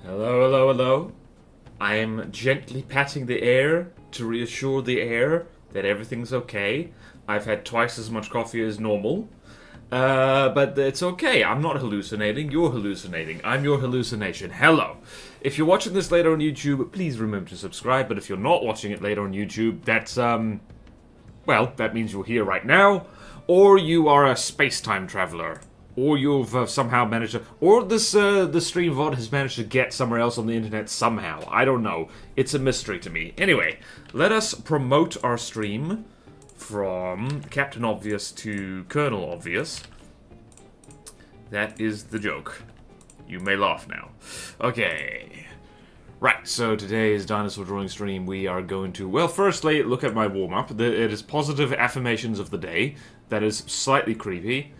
Hello, hello, hello. I am gently patting the air to reassure the air that everything's okay. I've had twice as much coffee as normal. But it's okay. I'm not hallucinating. You're hallucinating. I'm your hallucination. Hello. If you're watching this later on YouTube, please remember to subscribe. But if you're not watching it later on YouTube, that's, well, that means you're here right now. Or you are a space-time traveler. Or you've somehow managed to... Or this stream VOD has managed to get somewhere else on the internet somehow. I don't know. It's a mystery to me. Anyway, let us promote our stream from Captain Obvious to Colonel Obvious. That is the joke. You may laugh now. Okay. Right, so today's dinosaur drawing stream, we are going to... Well, firstly, look at my warm-up. It is positive affirmations of the day. That is slightly creepy.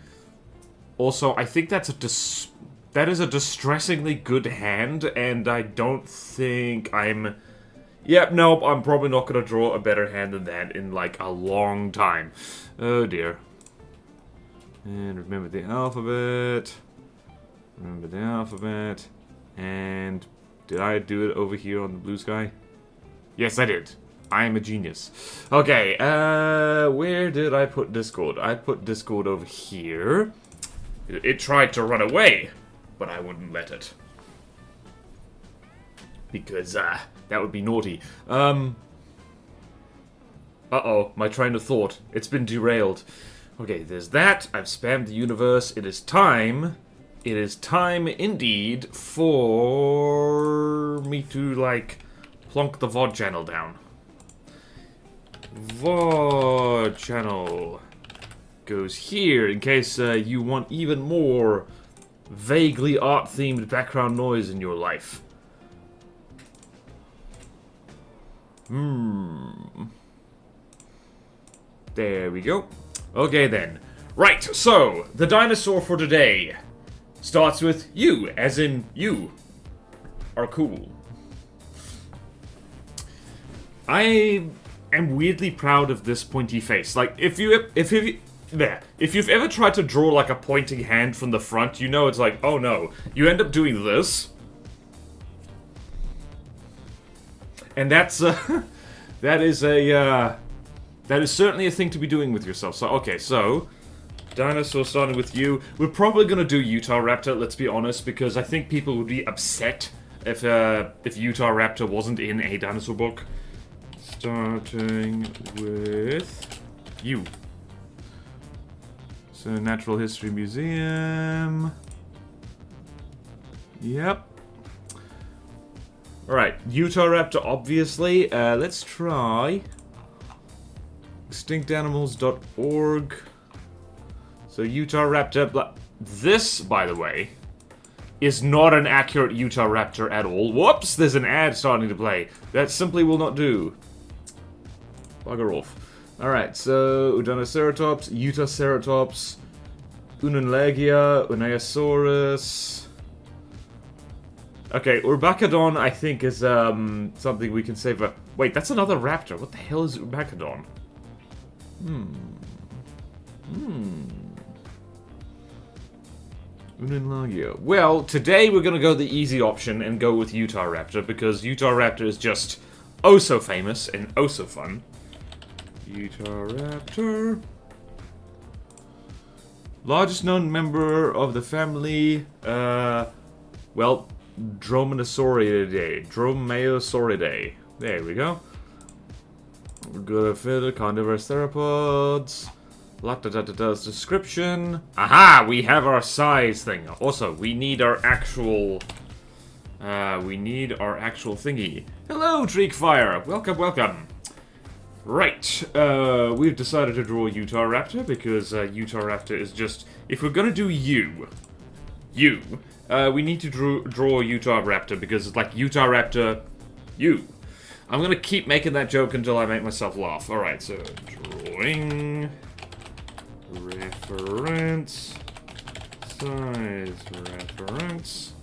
Also, I think that is a distressingly good hand, and I don't think I'm... Yep, nope, I'm probably not going to draw a better hand than that in, like, a long time. Oh, dear. And remember the alphabet. Remember the alphabet. And did I do it over here on the blue sky? Yes, I did. I am a genius. Okay, where did I put Discord? I put Discord over here. It tried to run away, but I wouldn't let it. Because, that would be naughty. Uh-oh, my train of thought. It's been derailed. Okay, there's that. I've spammed the universe. It is time indeed for me to, like, plonk the VOD channel down. VOD channel goes here in case you want even more vaguely art-themed background noise in your life. There we go. Okay then. Right, so the dinosaur for today starts with you, as in you are cool. I am weirdly proud of this pointy face. Like, if you've ever tried to draw like a pointing hand from the front, you know it's like, oh no. You end up doing this. And that's, that is certainly a thing to be doing with yourself. So, okay, so, dinosaur starting with you. We're probably gonna do Urahraptor, let's be honest, because I think people would be upset if Urahraptor wasn't in a dinosaur book. Starting with you. So, Natural History Museum. Yep. Alright, Urahraptor, obviously. Let's try extinctanimals.org. So, Urahraptor. This, by the way, is not an accurate Urahraptor at all. Whoops, there's an ad starting to play. That simply will not do. Bugger off. Alright, so Dinoceratops, Utaceratops, Ununlegia, Unaeosaurus. Okay, Urbacodon, I think, is something we can save. Wait, that's another raptor. What the hell is Urbacodon? Ununlegia. Well, today we're gonna go the easy option and go with Urahraptor, because Urahraptor is just oh so famous and oh so fun. Urahraptor. Largest known member of the family, well, Dromaeosauridae. Dromaeosauridae. There we go. We're gonna fit carnivorous theropods. Description. Aha! We have our size thing. Also, we need our actual thingy. Hello, Treekfire! Welcome, welcome. Right, we've decided to draw Urahraptor because Urahraptor is just... If we're gonna do you, we need to draw Urahraptor because it's like Urahraptor, you. I'm gonna keep making that joke until I make myself laugh. Alright, so drawing, reference, size reference.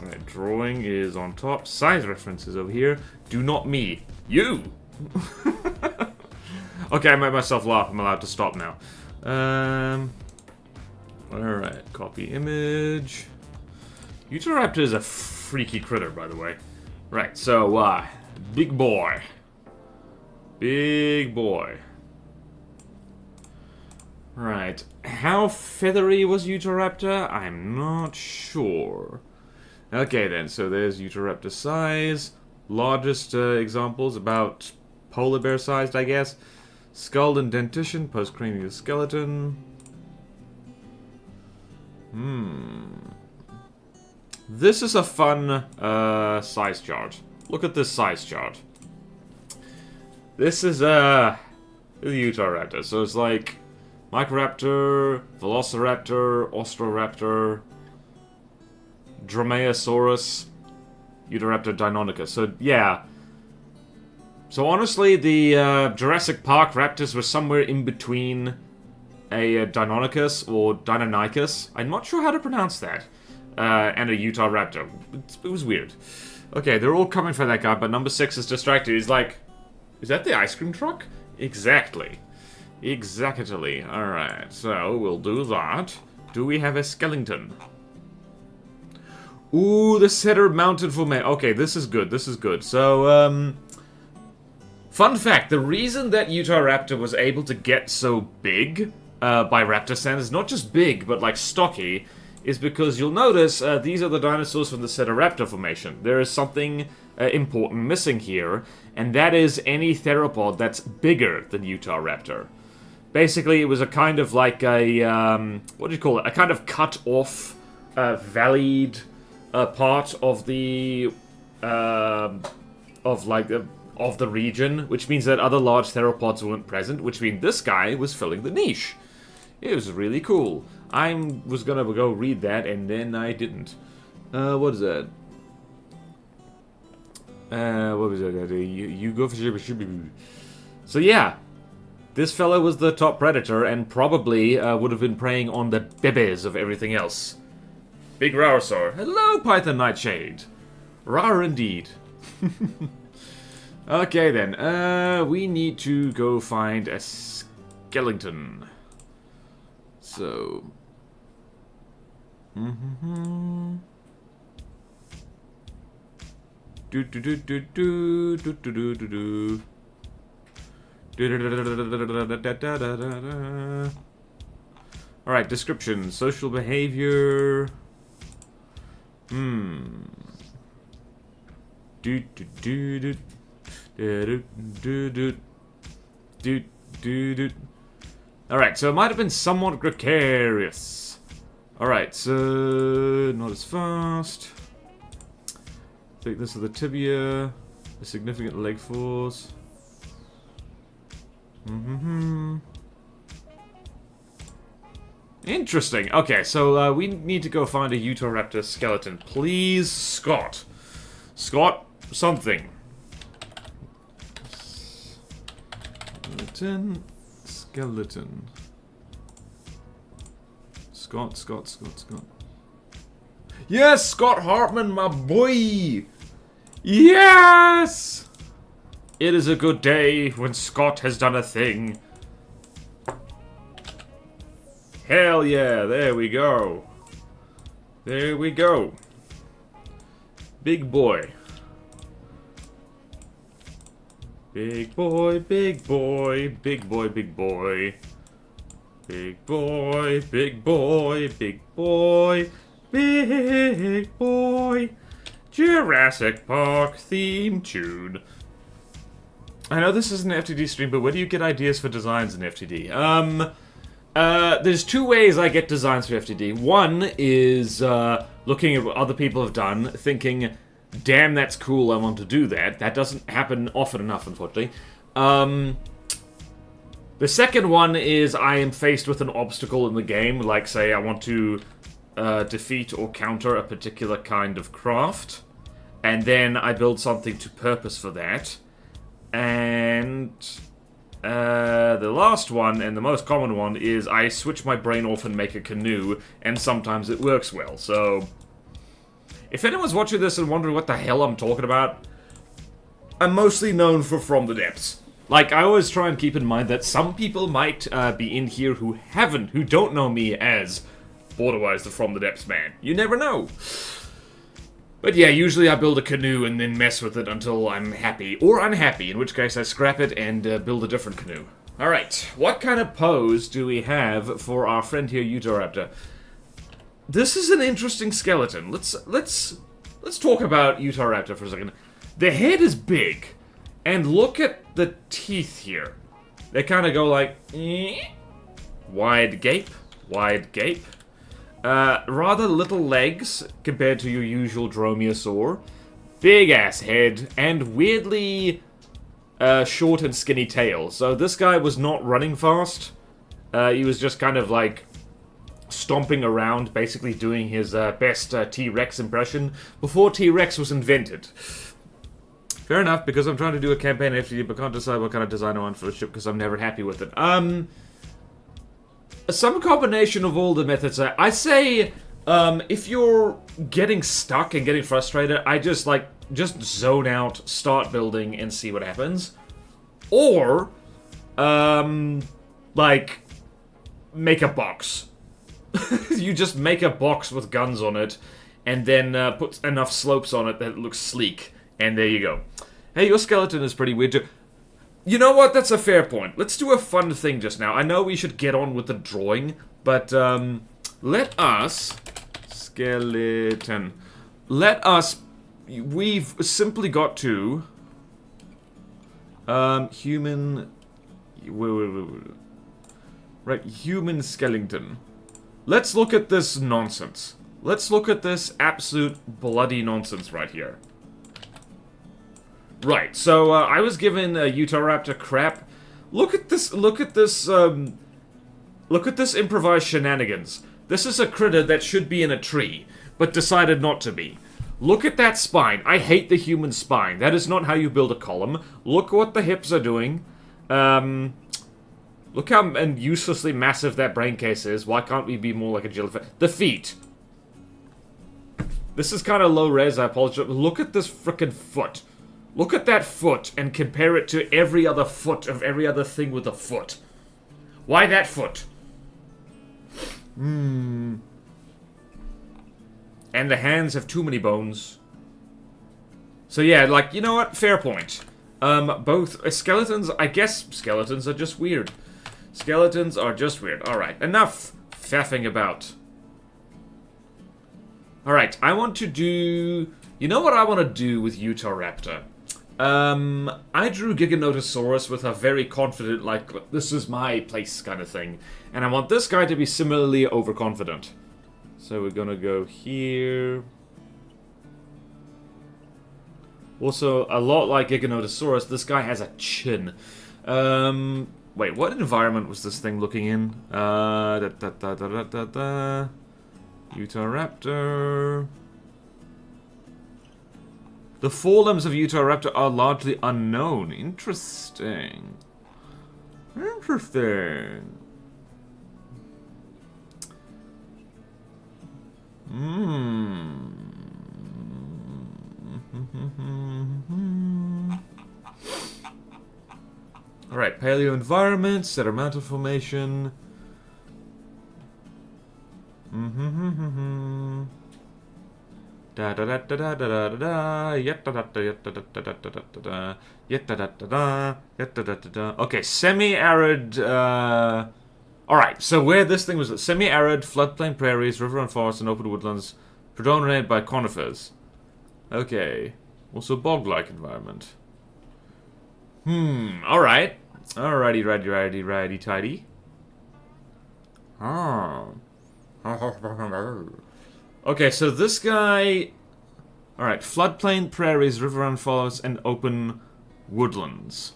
Alright, drawing is on top, size reference is over here. Do not me, you! Okay, I made myself laugh. I'm allowed to stop now. Alright, copy image. Urahraptor is a freaky critter, by the way. Right, so, big boy. Big boy. Right. How feathery was Urahraptor? I'm not sure. Okay then, so there's Urahraptor size. Largest examples, about polar bear sized, I guess. Skull and dentition, postcranial skeleton. This is a fun size chart. Look at this size chart. This is the Urahraptor. So it's like Microraptor, Velociraptor, Ostroraptor, Dromaeosaurus, Urahraptor Deinonychus. So yeah. So honestly, the Jurassic Park raptors were somewhere in between a Deinonychus or Deinonychus. I'm not sure how to pronounce that. And a Urahraptor. It was weird. Okay, they're all coming for that guy, but number 6 is distracted. He's like, is that the ice cream truck? Exactly. Exactly. Alright, so we'll do that. Do we have a skeleton? Ooh, the setter mounted for me. Okay, this is good. This is good. So, fun fact, the reason that Urahraptor was able to get so big by raptor standards, not just big, but like stocky, is because you'll notice these are the dinosaurs from the Cetoraptor formation. There is something important missing here, and that is any theropod that's bigger than Urahraptor. Basically, it was a kind of like a, what do you call it? A kind of cut-off, valleyed part of the, of the region, which means that other large theropods weren't present, which means this guy was filling the niche. It was really cool. I was gonna go read that, and then I didn't. What is that? What was that? You go for... So yeah, this fellow was the top predator, and probably would have been preying on the bebes of everything else. Big Urahraptor. Hello, Python Nightshade. Rar indeed. Okay then, we need to go find a skeleton. So... Alright, description. Social behavior. Alright, so it might have been somewhat gregarious. Alright, so not as fast. Thickness of the tibia. A significant leg force. Interesting. Okay, so we need to go find a Urahraptor skeleton. Please, Scott. Scott, something. Skeleton. Scott. Yes, Scott Hartman, my boy! Yes! It is a good day when Scott has done a thing. Hell yeah, there we go. There we go. Big boy. Big boy, big boy, big boy, big boy. Big boy, big boy, big boy, big boy. Jurassic Park theme tune. I know this is an FTD stream, but where do you get ideas for designs in FTD? There's two ways I get designs for FTD. One is looking at what other people have done, thinking, damn, that's cool, I want to do that. That doesn't happen often enough, unfortunately. The second one is I am faced with an obstacle in the game, like, say, I want to defeat or counter a particular kind of craft, and then I build something to purpose for that. And the last one, and the most common one, is I switch my brain off and make a canoe, and sometimes it works well. So, if anyone's watching this and wondering what the hell I'm talking about, I'm mostly known for From the Depths. Like, I always try and keep in mind that some people might be in here who don't know me as Borderwise the From the Depths man. You never know. But yeah, usually I build a canoe and then mess with it until I'm happy. Or unhappy, in which case I scrap it and build a different canoe. Alright, what kind of pose do we have for our friend here, Urahraptor? This is an interesting skeleton. Let's talk about Urahraptor for a second. The head is big. And look at the teeth here. They kind of go like... wide gape, wide gape. Rather little legs compared to your usual dromaeosaur. Big ass head, and weirdly short and skinny tail. So this guy was not running fast. He was just kind of like stomping around, basically doing his best T-Rex impression before T-Rex was invented. Fair enough, because I'm trying to do a campaign FTD, but can't decide what kind of design I want for the ship because I'm never happy with it. Some combination of all the methods. I say, if you're getting stuck and getting frustrated, I just zone out, start building, and see what happens. Or, like, make a box. You just make a box with guns on it, and then put enough slopes on it that it looks sleek, and there you go. Hey, your skeleton is pretty weird too. You know what? That's a fair point. Let's do a fun thing just now. I know we should get on with the drawing, but let us... Skeleton. Let us... We've simply got to... Human... Right, human skeleton. Let's look at this nonsense. Let's look at this absolute bloody nonsense right here. Right, so I was given a Urahraptor crap. Look at this improvised shenanigans. This is a critter that should be in a tree, but decided not to be. Look at that spine. I hate the human spine. That is not how you build a column. Look what the hips are doing. Look how uselessly massive that brain case is. Why can't we be more like a jellyfish? The feet. This is kind of low res, I apologize. Look at this frickin' foot. Look at that foot and compare it to every other foot of every other thing with a foot. Why that foot? And the hands have too many bones. So yeah, like, you know what? Fair point. Both skeletons, I guess skeletons are just weird. Skeletons are just weird. Alright, enough faffing about. Alright, I want to do... You know what I want to do with Urahraptor? I drew Giganotosaurus with a very confident, like, this is my place kind of thing. And I want this guy to be similarly overconfident. So we're gonna go here. Also, a lot like Giganotosaurus, this guy has a chin. Wait, what environment was this thing looking in? Urahraptor. The forelimbs of Urahraptor are largely unknown. Interesting. Interesting. Alright, paleo environment, sedimental formation. Okay, semi-arid. Alright, so where this thing was, semi-arid, floodplain prairies, river and forest, and open woodlands, predominated by conifers. Okay, also bog-like environment. Alright. Alrighty, righty, tidy. Okay, so this guy... Alright, floodplain, prairies, river and forests, and open woodlands.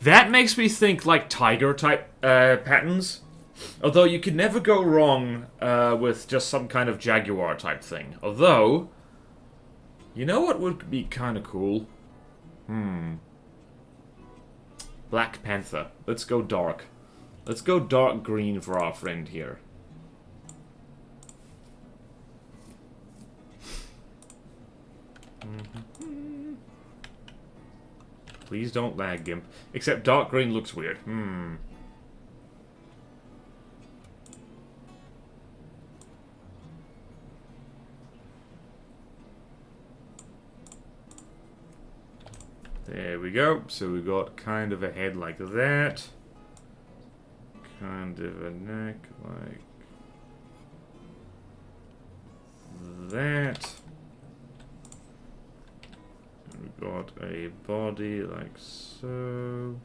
That makes me think like tiger-type patterns. Although you can never go wrong with just some kind of jaguar-type thing. Although, you know what would be kind of cool? Black Panther. Let's go dark. Let's go dark green for our friend here. Please don't lag, Gimp. Except dark green looks weird. There we go. So we got kind of a head like that. Kind of a neck like that. And we got a body like so.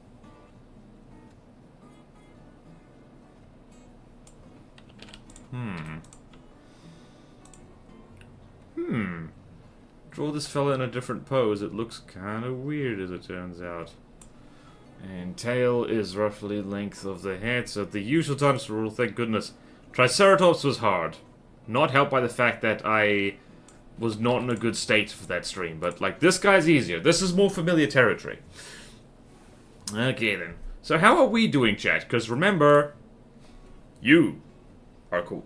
Draw this fella in a different pose. It looks kind of weird as it turns out. And tail is roughly length of the head, so the usual dinosaur rule, thank goodness. Triceratops was hard. Not helped by the fact that I was not in a good state for that stream, but like this guy's easier. This is more familiar territory. Okay then. So how are we doing, chat? Because remember, you are cool.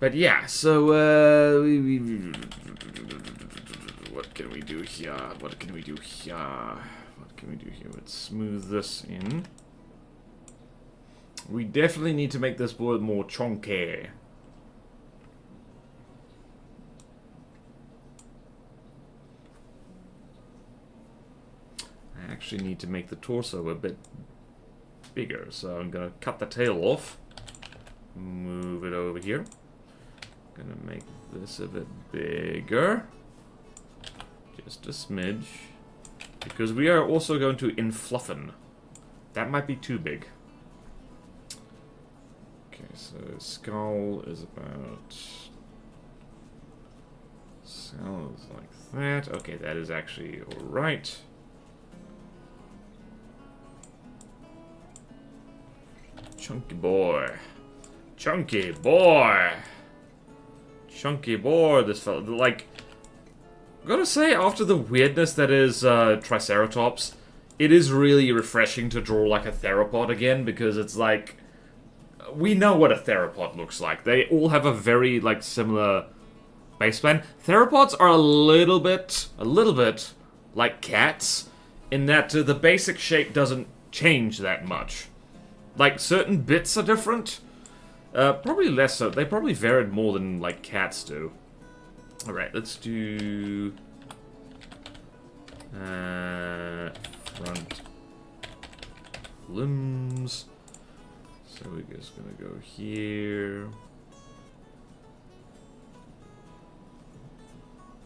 But yeah, so what can we do here? What can we do here? What can we do here? Let's smooth this in. We definitely need to make this board more chonky. I actually need to make the torso a bit bigger, so I'm gonna cut the tail off. Move it over here. Gonna make this a bit bigger. Just a smidge. Because we are also going to influffen. That might be too big. Okay, so skull is about... Skull is like that. Okay, that is actually alright. Chunky boy. Chunky boy. Chunky boy, this fella. Like, gotta say, after the weirdness that is Triceratops, it is really refreshing to draw like a theropod again, because it's like, we know what a theropod looks like. They all have a very, like, similar base plan. Theropods are a little bit like cats, in that the basic shape doesn't change that much. Like, certain bits are different. Probably less so. They probably varied more than, like, cats do. Alright, let's do... front limbs. So we're just gonna go here.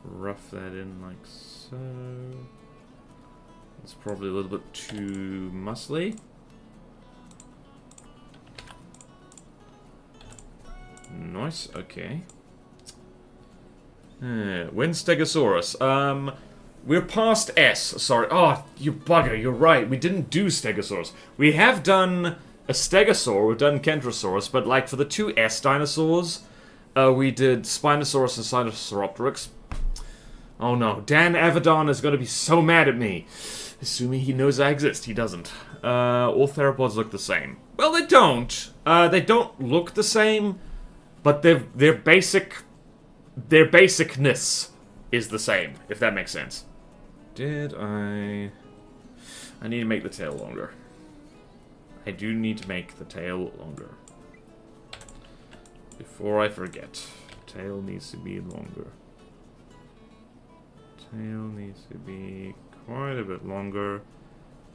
Rough that in like so. It's probably a little bit too muscly. Nice, okay. When's Stegosaurus? We're past S, sorry. Oh, you bugger, you're right. We didn't do Stegosaurus. We have done a Stegosaur, we've done Kentrosaurus, but like for the two S dinosaurs, we did Spinosaurus and Sinosauropteryx. Oh no, Dan Avedon is going to be so mad at me. Assuming he knows I exist, he doesn't. All theropods look the same. Well, they don't. They don't look the same, but their basicness is the same, if that makes sense. I need to make the tail longer. I do need to make the tail longer. Before I forget. Tail needs to be longer. Tail needs to be quite a bit longer.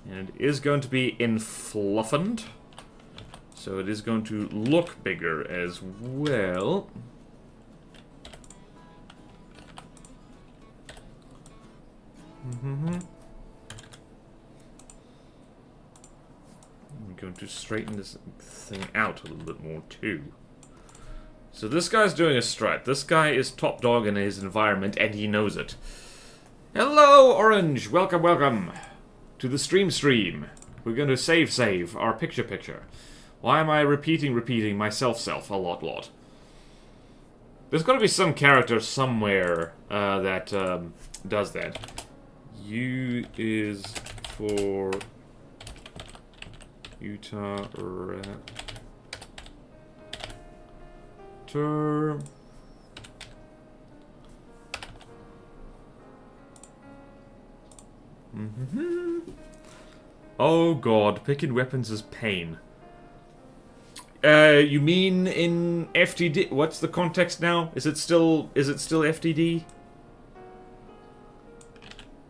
And it is going to be influffened. So it is going to look bigger as well. I'm going to straighten this thing out a little bit more too. So this guy's doing a strut. This guy is top dog in his environment and he knows it. Hello, Orange! Welcome, welcome to the stream. We're going to save our picture. Why am I repeating myself a lot? There's got to be some character somewhere that does that. U is for Urahraptor. Oh god, picking weapons is pain. You mean in FTD? What's the context now? Is it still FTD?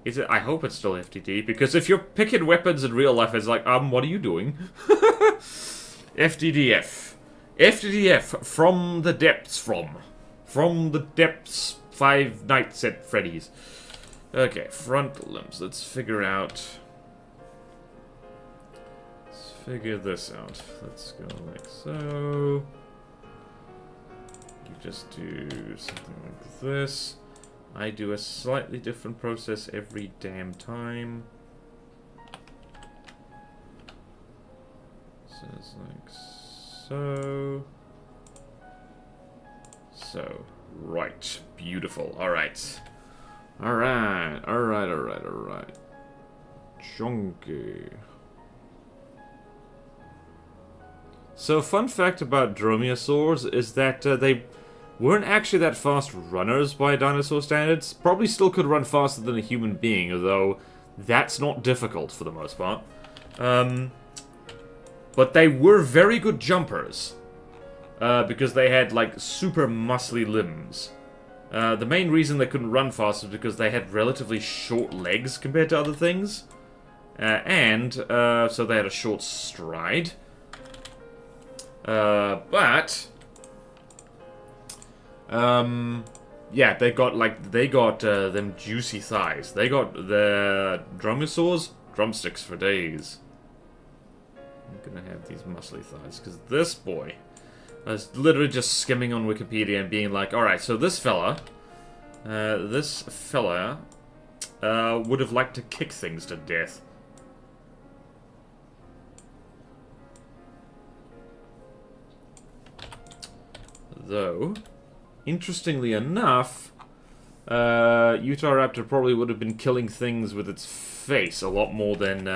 Is it? I hope it's still FTD, because if you're picking weapons in real life, it's like, what are you doing? FTDF. FTDF, from the depths, From the depths, Five Nights at Freddy's. Okay, front limbs. Let's figure this out. Let's go like so. You just do something like this. I do a slightly different process every damn time. So it's like so. So, right. Beautiful. Alright. Alright. Chunky. So, fun fact about dromaeosaurs is that they weren't actually that fast runners by dinosaur standards. Probably still could run faster than a human being, although that's not difficult for the most part. But they were very good jumpers. Because they had, like, super muscly limbs. The main reason they couldn't run fast was because they had relatively short legs compared to other things. So they had a short stride. Yeah, they got them juicy thighs. They got the dromaeosaurs drumsticks for days. I'm gonna have these muscly thighs, because this boy... I was literally just skimming on Wikipedia and being like, alright, so this fella would have liked to kick things to death. Though, interestingly enough, Urahraptor probably would have been killing things with its face a lot more than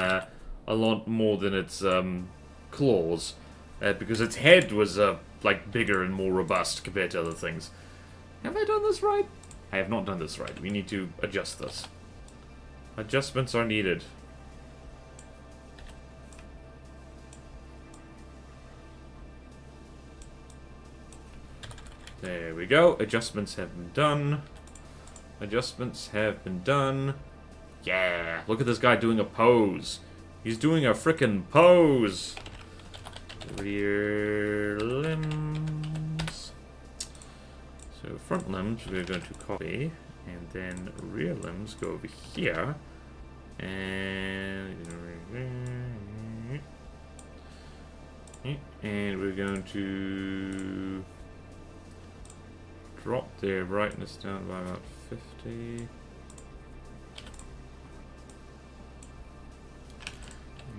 its claws, because its head was like bigger and more robust compared to other things. Have I done this right? I have not done this right. We need to adjust this. Adjustments are needed. There we go. Adjustments have been done. Adjustments have been done. Yeah, look at this guy doing a pose. He's doing a frickin' pose. Rear limbs. So front limbs we're going to copy, and then rear limbs go over here, and we're going to drop their brightness down by about 50.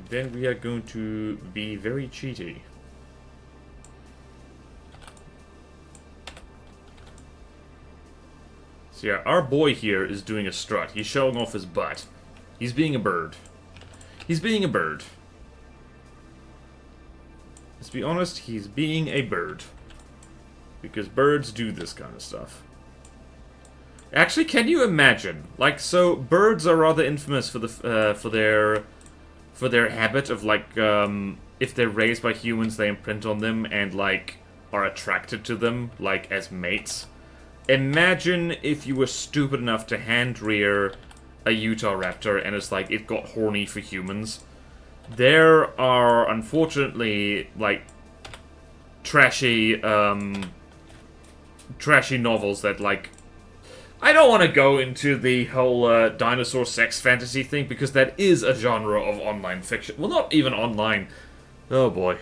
Then we are going to be very cheaty. So yeah, our boy here is doing a strut. He's showing off his butt. He's being a bird. He's being a bird. Let's be honest, he's being a bird. Because birds do this kind of stuff. Actually, can you imagine? Like, so birds are rather infamous for the for their habit of, like, if they're raised by humans, they imprint on them and, like, are attracted to them, like, as mates. Imagine if you were stupid enough to hand-rear a Urahraptor and it's like, it got horny for humans. There are, unfortunately, like, trashy novels that, like... I don't want to go into the whole dinosaur sex fantasy thing, because that is a genre of online fiction. Well, not even online. Oh boy.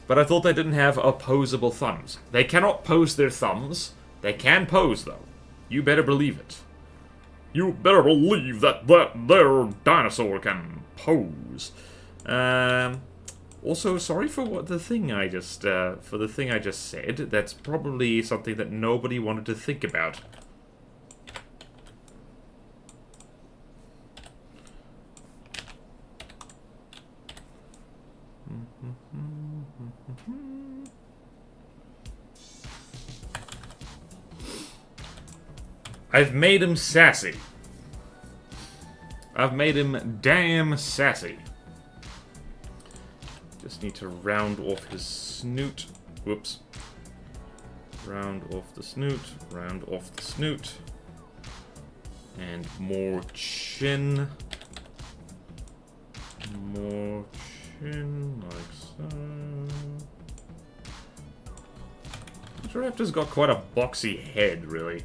But I thought they didn't have opposable thumbs. They cannot pose their thumbs. They can pose, though. You better believe it. You better believe that their dinosaur can pose. Also, sorry for the thing I just said. That's probably something that nobody wanted to think about. I've made him sassy. I've made him damn sassy. Just need to round off his snoot. Whoops. Round off the snoot. Round off the snoot. And more chin. More chin, like so. Urahraptor's got quite a boxy head, really.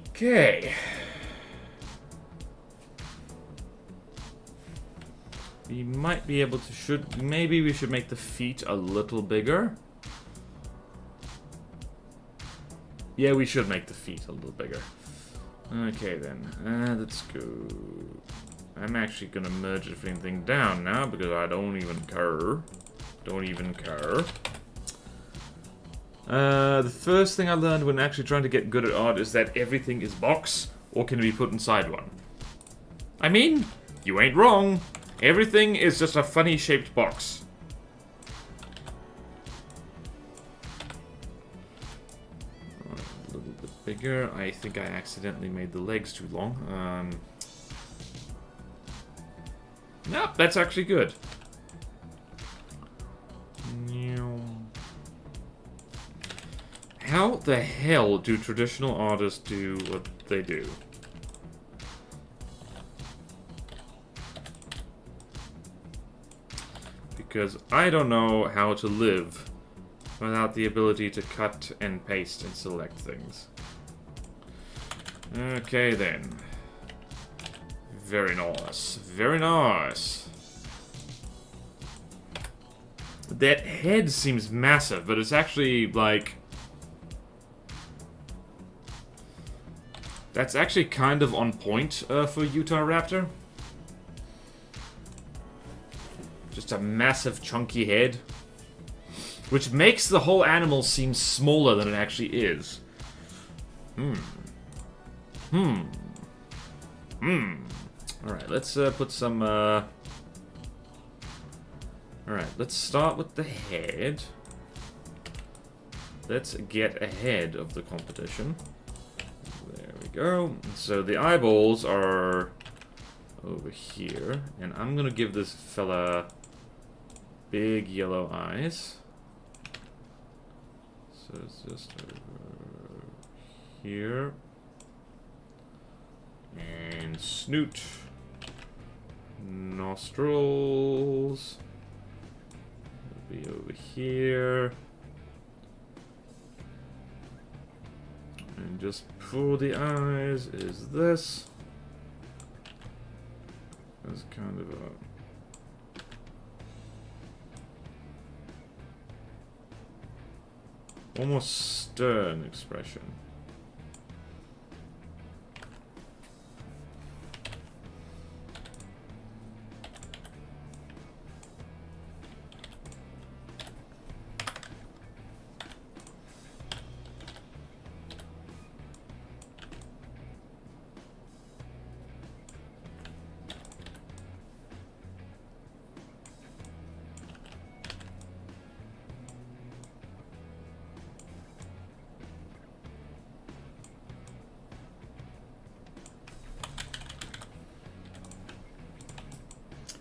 Okay. We might be able to maybe we should make the feet a little bigger. Yeah, we should make the feet a little bigger. Okay then, let's go. I'm actually gonna merge everything down now because I don't even care. Don't even care. The first thing I learned when actually trying to get good at art is that everything is box or can be put inside one. I mean, you ain't wrong. Everything is just a funny shaped box. A little bit bigger. I think I accidentally made the legs too long. Nope, that's actually good. How the hell do traditional artists do what they do? Because I don't know how to live without the ability to cut and paste and select things. Okay then. Very nice. Very nice. That head seems massive, but it's actually like... That's actually kind of on point for Urahraptor. Just a massive chunky head. Which makes the whole animal seem smaller than it actually is. Alright, let's put some... Alright, let's start with the head. Let's get ahead of the competition. There we go. So the eyeballs are over here. And I'm gonna give this fella big yellow eyes. So it's just over here. And snoot. Nostrils. It'll be over here. And just for the eyes is this. That's kind of a... almost stern expression.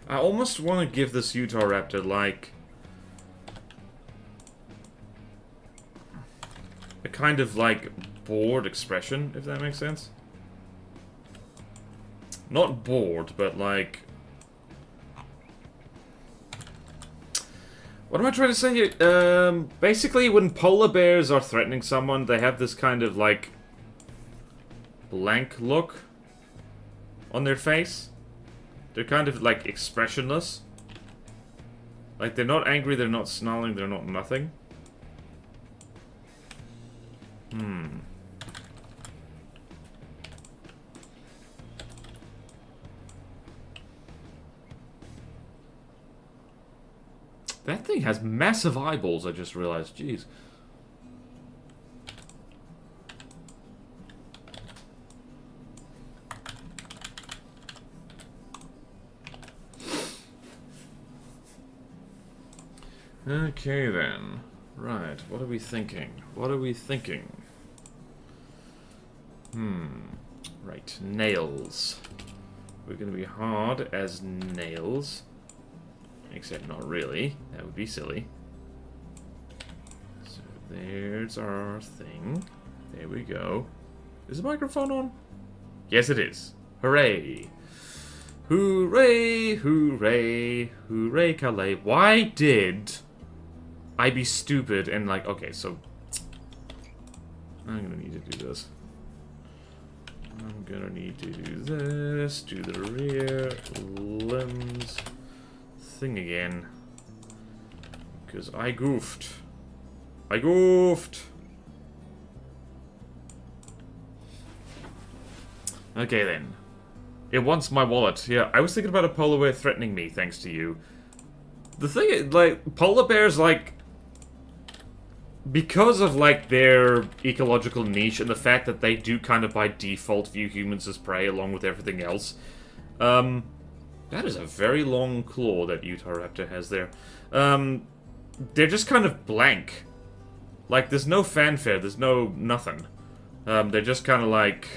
I almost want to give this Urahraptor, like, a kind of, like, bored expression, if that makes sense. Not bored, but, like... What am I trying to say here? Basically, when polar bears are threatening someone, they have this kind of, like, blank look on their face. They're kind of, like, expressionless. Like, they're not angry, they're not snarling, they're not nothing. That thing has massive eyeballs, I just realized. Jeez. Okay then. Right, what are we thinking? What are we thinking? Right, nails. We're gonna be hard as nails. Except not really. That would be silly. So there's our thing. There we go. Is the microphone on? Yes, it is. Hooray! Hooray! Hooray! Hooray, Calais. Why did I be stupid and like... Okay, so... I'm gonna need to do this. I'm gonna need to do this. Do the rear limbs thing again. Because I goofed. I goofed! Okay then. It wants my wallet. Yeah, I was thinking about a polar bear threatening me, thanks to you. The thing is, like, polar bears, like... Because of, like, their ecological niche and the fact that they do kind of by default view humans as prey along with everything else. That is a very long claw that Urahraptor has there. They're just kind of blank. Like, there's no fanfare, there's no nothing. They're just kind of like...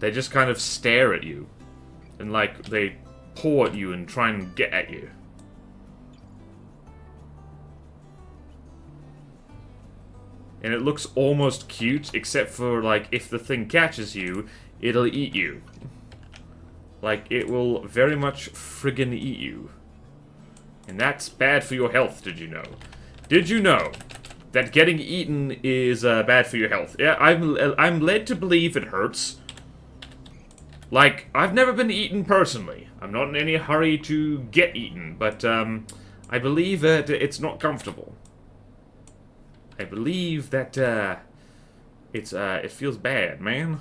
They just kind of stare at you. And, like, they paw at you and try and get at you. And it looks almost cute, except for, like, if the thing catches you, it'll eat you. Like, it will very much friggin' eat you. And that's bad for your health, did you know? Did you know that getting eaten is bad for your health? Yeah, I'm led to believe it hurts. Like, I've never been eaten personally. I'm not in any hurry to get eaten, but I believe that it's not comfortable. I believe that it feels bad, man.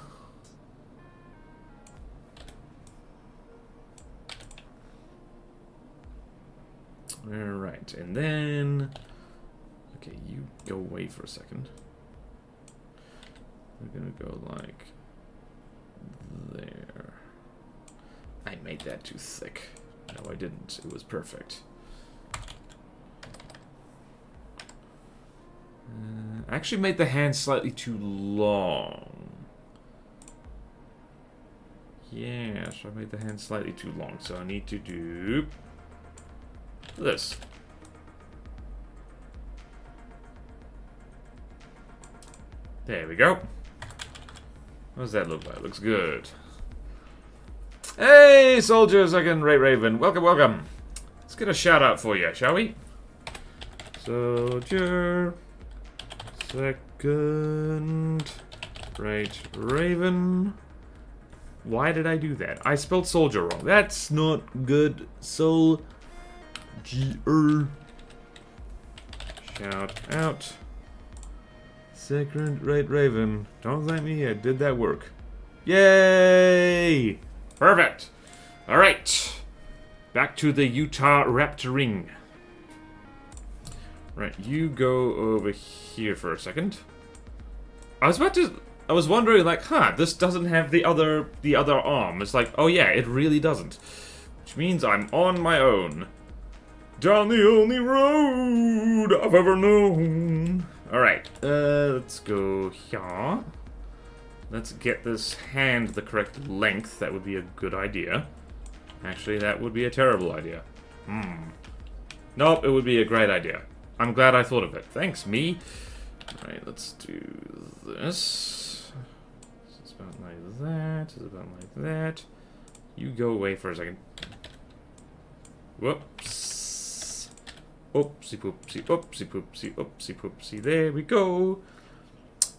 Alright, and then... Okay, you go away for a second. We're gonna go like... there. I made that too thick. No, I didn't. It was perfect. I actually made the hand slightly too long. Yeah, so I made the hand slightly too long, so I need to do this. There we go. What does that look like? Looks good. Hey, soldier, second rate Raven. Welcome, welcome. Let's get a shout out for you, shall we? Soldier, second rate Raven. Why did I do that? I spelled soldier wrong. That's not good. Soldier. Shout out. Second rate Raven. Don't thank me yet. Did that work? Yay! Perfect. Alright. Back to the Urahraptoring. Right, you go over here for a second. I was wondering, like, this doesn't have the other arm. It's like, oh yeah, it really doesn't. Which means I'm on my own. Down the only road I've ever known. Alright, let's go here. Let's get this hand the correct length. That would be a good idea. Actually, that would be a terrible idea. Nope, it would be a great idea. I'm glad I thought of it. Thanks, me. Alright, let's do this. It's about like that. It's about like that. You go away for a second. Whoops. Oopsie poopsie, oopsie poopsie, oopsie poopsie. There we go.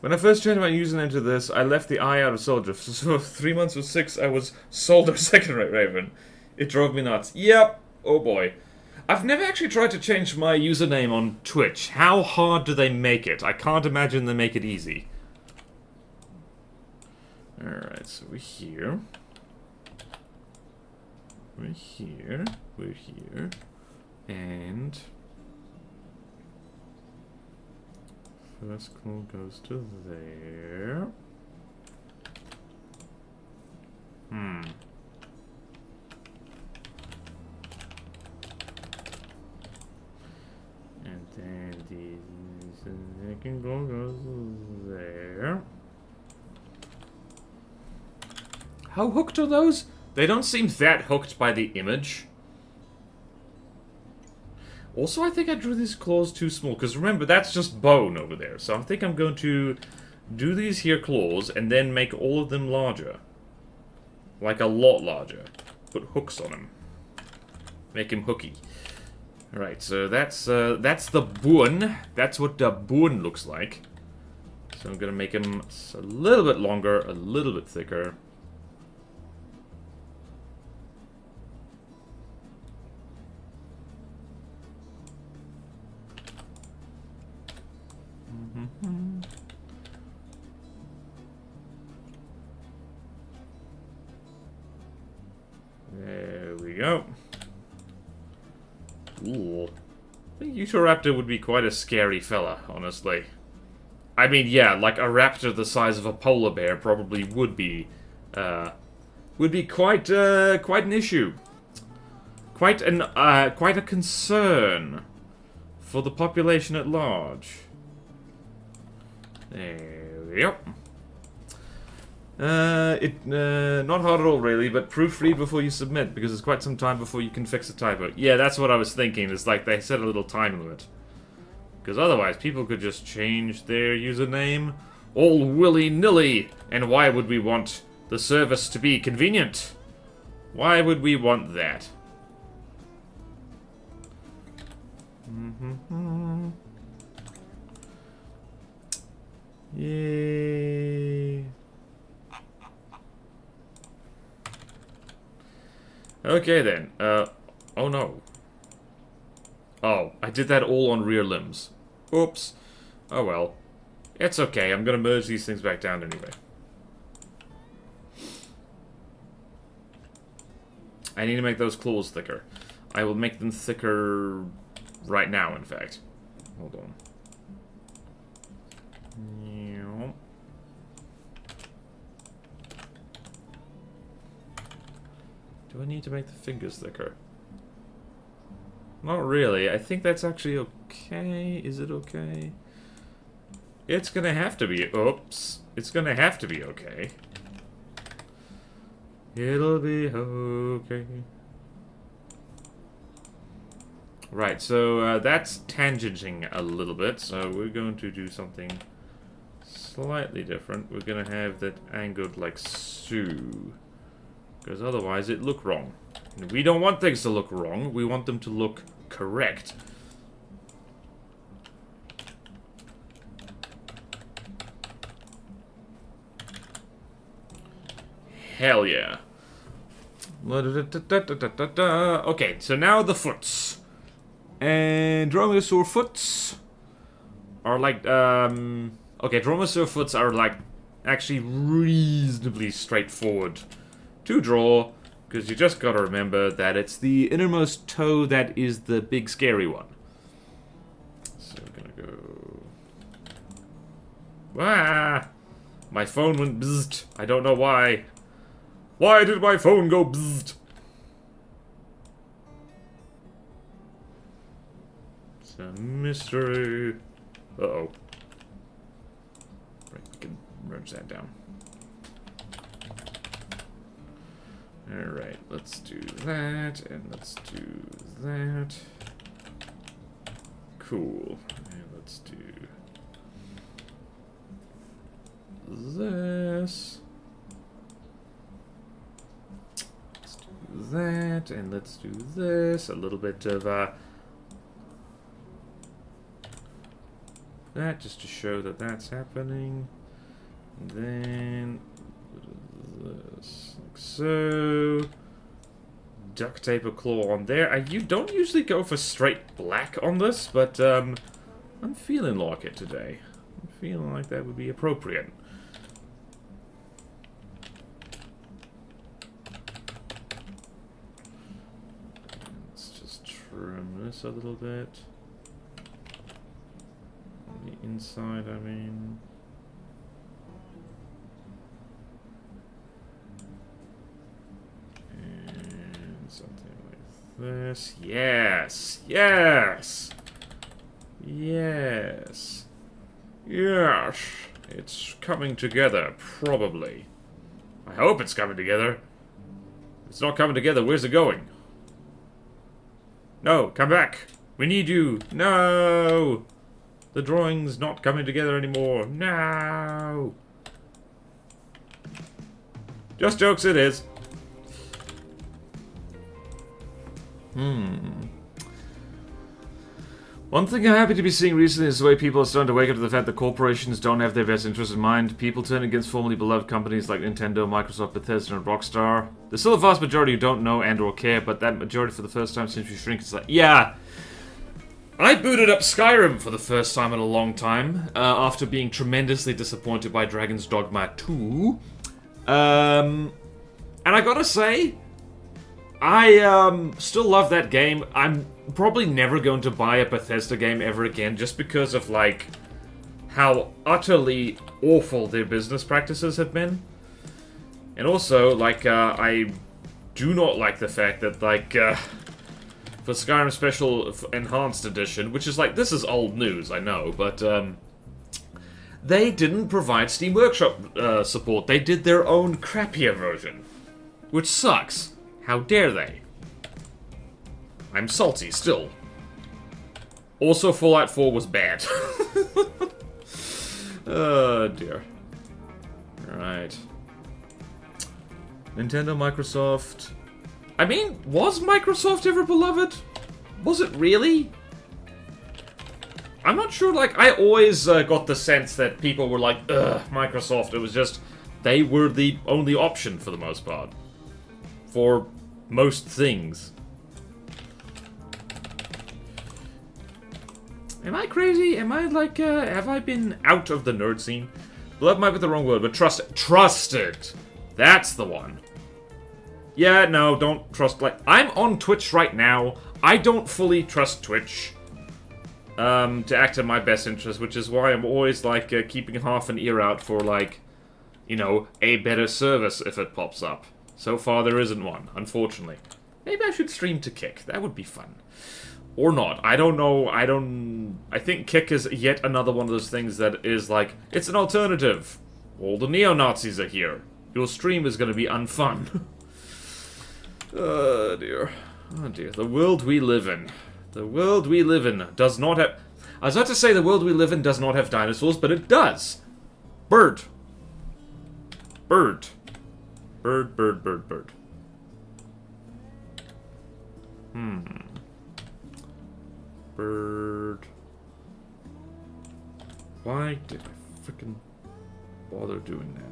When I first changed my username to this, I left the I out of soldier. So for 3 months or 6, I was soldier second rate Raven. It drove me nuts. Yep. Oh boy. I've never actually tried to change my username on Twitch. How hard do they make it? I can't imagine they make it easy. Alright, so we're here. We're here. We're here. And... first claw goes to there. And then the second claw goes there. How hooked are those? They don't seem that hooked by the image. Also, I think I drew these claws too small, because remember, that's just bone over there. So I think I'm going to do these here claws, and then make all of them larger. Like a lot larger. Put hooks on him. Make him hooky. Alright, so that's the bone. That's what the bone looks like. So I'm gonna make him a little bit longer, a little bit thicker. There we go. Ooh. I think Urahraptor would be quite a scary fella, honestly. I mean, yeah, like a raptor the size of a polar bear probably would be quite an issue. Quite a concern for the population at large. There we go. Not hard at all, really, but proofread before you submit, because it's quite some time before you can fix a typo. Yeah, that's what I was thinking. It's like they set a little time limit. Because otherwise, people could just change their username all willy-nilly. And why would we want the service to be convenient? Why would we want that? Yay. Okay then, oh no. Oh, I did that all on rear limbs. Oops. Oh well. It's okay, I'm gonna merge these things back down anyway. I need to make those claws thicker. I will make them thicker right now, in fact. Hold on. Do I need to make the fingers thicker? Not really. I think that's actually okay. Is it okay? It's gonna have to be. Oops. It's gonna have to be okay. It'll be okay. Right, so that's tangenting a little bit, so we're going to do something slightly different. We're gonna have that angled like so. Because otherwise it look wrong. And we don't want things to look wrong, we want them to look correct. Hell yeah. Okay, so now the foots. And dromaeosaur foots are like, okay, dromaeosaur foots are like actually reasonably straightforward to draw, because you just gotta remember that it's the innermost toe that is the big scary one. So we're gonna go... Ah! My phone went bzzzt. I don't know why. Why did my phone go bzzzt? It's a mystery. Uh-oh. Right, we can merge that down. Alright, let's do that, and let's do that. Cool. And let's do this. Let's do that, and let's do this. A little bit of that, just to show that that's happening. And then this, like so. Duct tape a claw on there. You don't usually go for straight black on this, but I'm feeling like it today. I'm feeling like that would be appropriate. Let's just trim this a little bit. On the inside, I mean. Something like this. Yes! Yes! Yes! Yes! It's coming together, probably. I hope it's coming together. If it's not coming together, where's it going? No, come back. We need you. No! The drawing's not coming together anymore. No! Just jokes, it is. One thing I'm happy to be seeing recently is the way people are starting to wake up to the fact that corporations don't have their best interests in mind. People turn against formerly beloved companies like Nintendo, Microsoft, Bethesda, and Rockstar. There's still a vast majority who don't know and or care, but that majority for the first time seems to shrink. It's like, yeah. I booted up Skyrim for the first time in a long time, after being tremendously disappointed by Dragon's Dogma 2. And I gotta say, I still love that game. I'm probably never going to buy a Bethesda game ever again, just because of, like, how utterly awful their business practices have been. And also, like, I do not like the fact that, like, for Skyrim Special Enhanced Edition, which is like, this is old news, I know, but, they didn't provide Steam Workshop support. They did their own crappier version, which sucks. How dare they? I'm salty still. Also, Fallout 4 was bad. Oh dear. Alright. Nintendo, Microsoft. I mean, was Microsoft ever beloved? Was it really? I'm not sure, like, I always got the sense that people were like, ugh, Microsoft. It was just, they were the only option for the most part. For most things. Am I crazy? Am I, like, have I been out of the nerd scene? Love might be the wrong word, but trusted. That's the one. Yeah, no, don't trust, like, I'm on Twitch right now. I don't fully trust Twitch. To act in my best interest, which is why I'm always, like, keeping half an ear out for, like, you know, a better service if it pops up. So far, there isn't one, unfortunately. Maybe I should stream to Kick. That would be fun. Or not. I don't know. I think Kick is yet another one of those things that is, like, it's an alternative. All the neo-Nazis are here. Your stream is going to be unfun. Oh, dear. Oh, dear. The world we live in. The world we live in does not have... I was about to say the world we live in does not have dinosaurs, but it does. Bird. Bird. Bird, bird, bird, bird. Bird. Why did I frickin' bother doing that?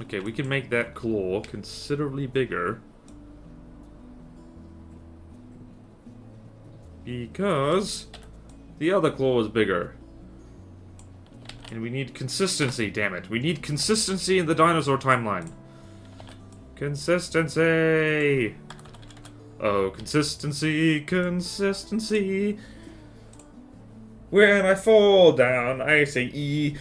Okay, we can make that claw considerably bigger. Because the other claw is bigger. And we need consistency, damn it. We need consistency in the dinosaur timeline. Consistency! Oh, consistency, consistency. When I fall down, I say E.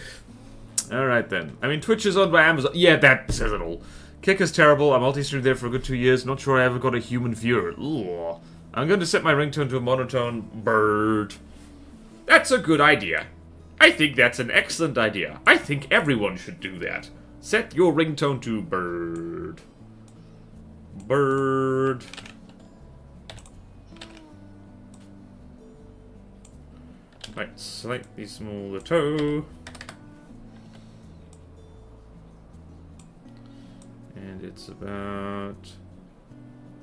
Alright then. I mean, Twitch is owned by Amazon. Yeah, that says it all. Kick is terrible. I multi-streamed there for a good 2 years. Not sure I ever got a human viewer. Ugh. I'm going to set my ringtone to a monotone bird. That's a good idea. I think that's an excellent idea. I think everyone should do that. Set your ringtone to bird. Bird. Right, slightly smaller toe. And it's about...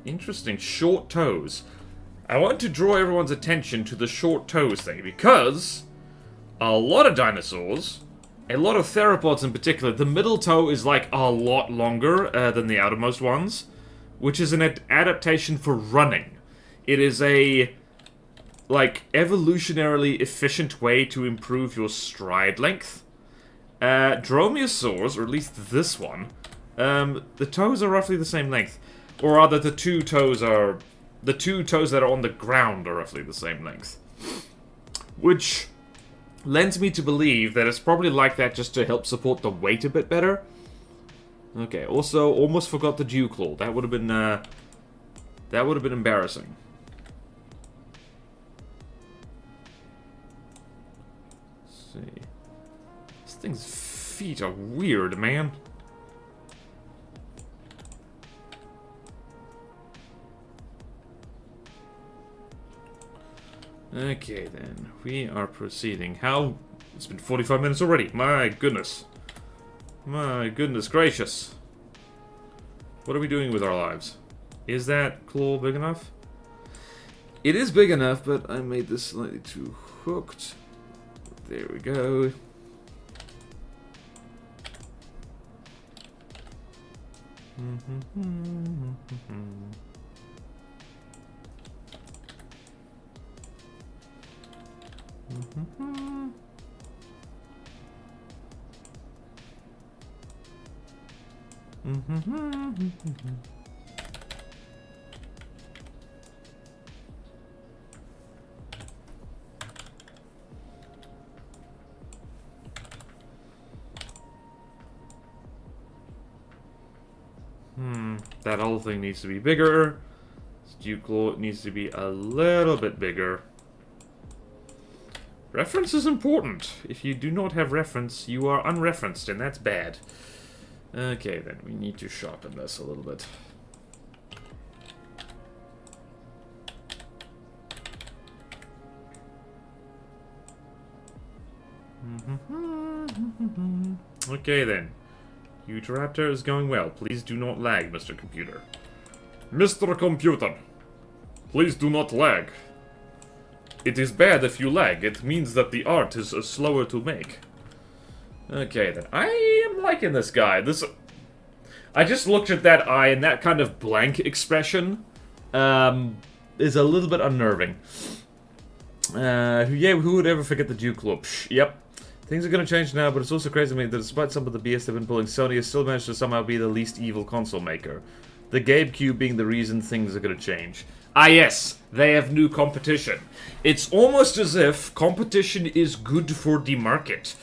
Interesting, short toes. I want to draw everyone's attention to the short toes thing, because a lot of dinosaurs, a lot of theropods in particular, the middle toe is like a lot longer than the outermost ones, which is an adaptation for running. It is a, like, evolutionarily efficient way to improve your stride length. Dromaeosaurs, or at least this one, the toes are roughly the same length. Or rather, the two toes that are on the ground are roughly the same length. Which lends me to believe that it's probably like that just to help support the weight a bit better. Okay, also, almost forgot the dew claw. That would have been, embarrassing. Let's see. This thing's feet are weird, man. Okay, then. We are proceeding. How... It's been 45 minutes already. My goodness. My goodness gracious. What are we doing with our lives? Is that claw big enough? It is big enough, but I made this slightly too hooked. There we go. That whole thing needs to be bigger. Dew claw needs to be a little bit bigger. Reference is important. If you do not have reference, you are unreferenced, and that's bad. Okay, then we need to sharpen this a little bit. Okay, then. Urahraptor is going well. Please do not lag, Mr. Computer. Mr. Computer, please do not lag. It is bad if you lag. It means that the art is slower to make. Okay, then. I am liking this guy. I just looked at that eye, and that kind of blank expression is a little bit unnerving. Yeah, who would ever forget the dew claw? Yep. Things are going to change now, but it's also crazy to me that despite some of the BS they've been pulling, Sony has still managed to somehow be the least evil console maker. The GameCube being the reason things are going to change. Ah yes, they have new competition. It's almost as if competition is good for the market.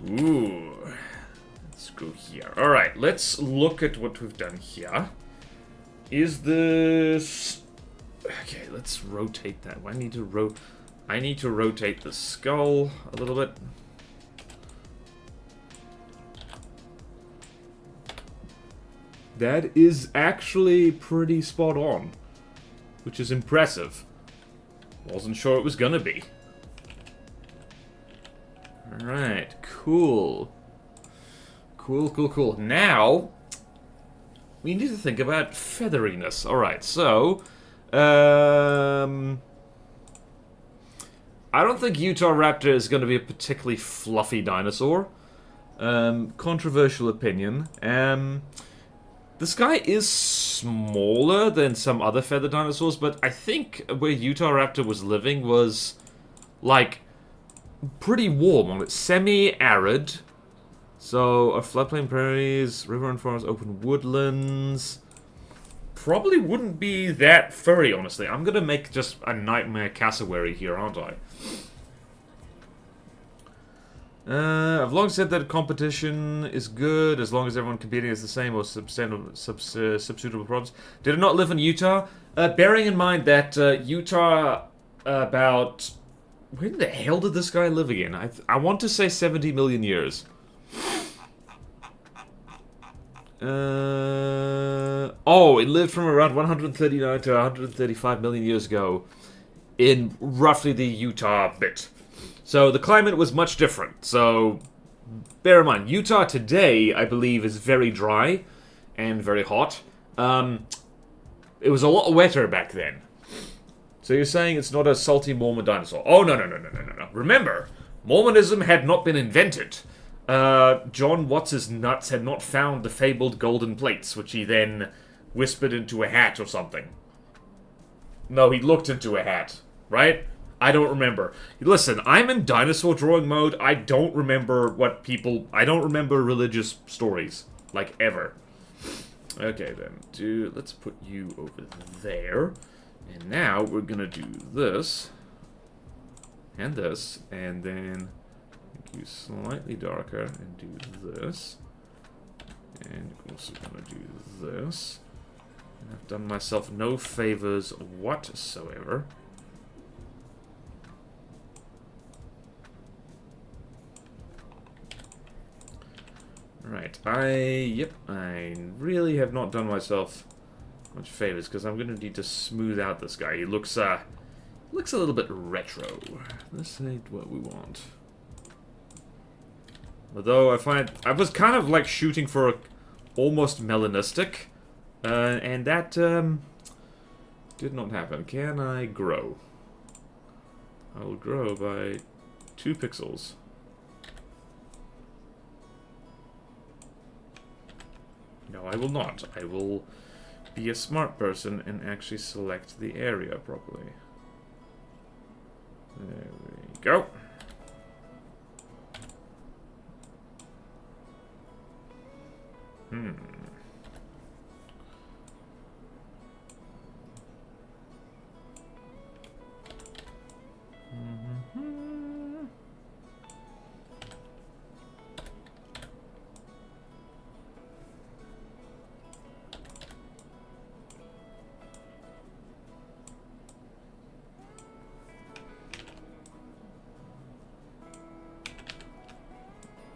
Ooh. Let's go here. Alright, let's look at what we've done here. Is this... Okay, let's rotate that. I need to rotate the skull a little bit. That is actually pretty spot on, which is impressive. Wasn't sure it was gonna be. Alright, cool. Cool. Now, we need to think about featheriness. Alright, so, I don't think Urahraptor is going to be a particularly fluffy dinosaur. Controversial opinion. This guy is smaller than some other feathered dinosaurs, but I think where Urahraptor was living was, like, pretty warm on it. Semi-arid. So, floodplain prairies, river and forest, open woodlands. Probably wouldn't be that furry, honestly. I'm gonna make just a nightmare cassowary here, aren't I? I've long said that competition is good as long as everyone competing is the same or substitutable problems. Did it not live in Utah? Bearing in mind that Utah about... When the hell did this guy live again? I want to say 70 million years. Oh, it lived from around 139 to 135 million years ago in roughly the Utah bit. So the climate was much different. So bear in mind, Utah today, I believe, is very dry and very hot. It was a lot wetter back then. So you're saying it's not a salty Mormon dinosaur? Oh, no. Remember, Mormonism had not been invented. John What's-His-Nuts had not found the fabled golden plates, which he then whispered into a hat or something. No, he looked into a hat, right? I don't remember. Listen, I'm in dinosaur drawing mode. I don't remember I don't remember religious stories. Like, ever. Okay, then. Let's put you over there. And now we're gonna do this. And this. And then make you slightly darker and do this. And I'm also gonna do this. And I've done myself no favors whatsoever. Right, I really have not done myself much favors, because I'm going to need to smooth out this guy. He looks a little bit retro. This ain't what we want. Although I was kind of like shooting for almost melanistic, and that did not happen. Can I grow? I will grow by 2 pixels. No, I will not. I will be a smart person and actually select the area properly. There we go.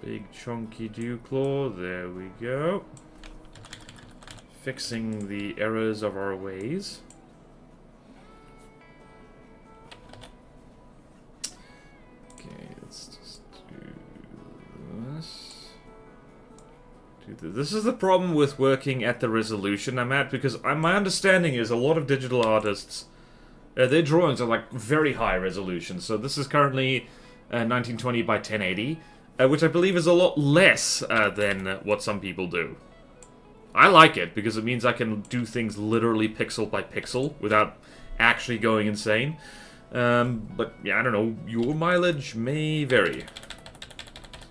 Big chunky dew claw, there we go. Fixing the errors of our ways. Okay, let's just do this. This is the problem with working at the resolution I'm at, because my understanding is a lot of digital artists, their drawings are like very high resolution. So this is currently 1920 by 1080. Which I believe is a lot less than what some people do. I like it, because it means I can do things literally pixel by pixel without actually going insane. But, yeah, I don't know. Your mileage may vary.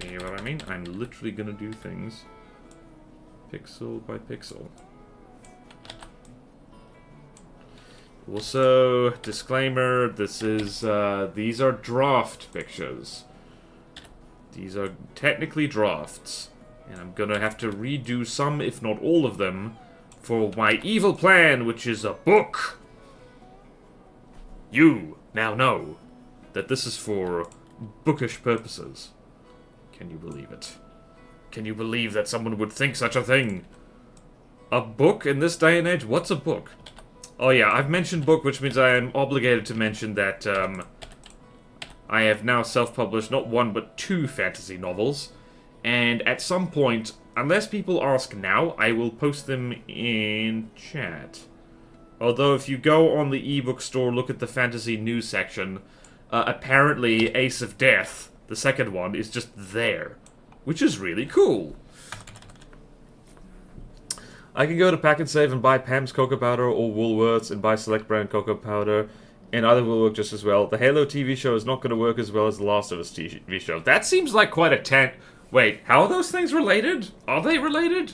See what I mean? I'm literally gonna do things pixel by pixel. Also, disclaimer, this is, these are draft pictures. These are technically drafts, and I'm gonna have to redo some, if not all of them, for my evil plan, which is a book. You now know that this is for bookish purposes. Can you believe it? Can you believe that someone would think such a thing? A book in this day and age? What's a book? Oh yeah, I've mentioned book, which means I am obligated to mention that, I have now self-published not 1 but 2 fantasy novels, and at some point, unless people ask now, I will post them in chat. Although if you go on the ebook store, look at the fantasy news section, apparently Ace of Death, the second one, is just there, which is really cool. I can go to Pack and Save and buy Pam's cocoa powder or Woolworths and buy select brand cocoa powder. And either will work just as well. The Halo TV show is not going to work as well as the Last of Us TV show. That seems like quite a Wait, how are those things related? Are they related?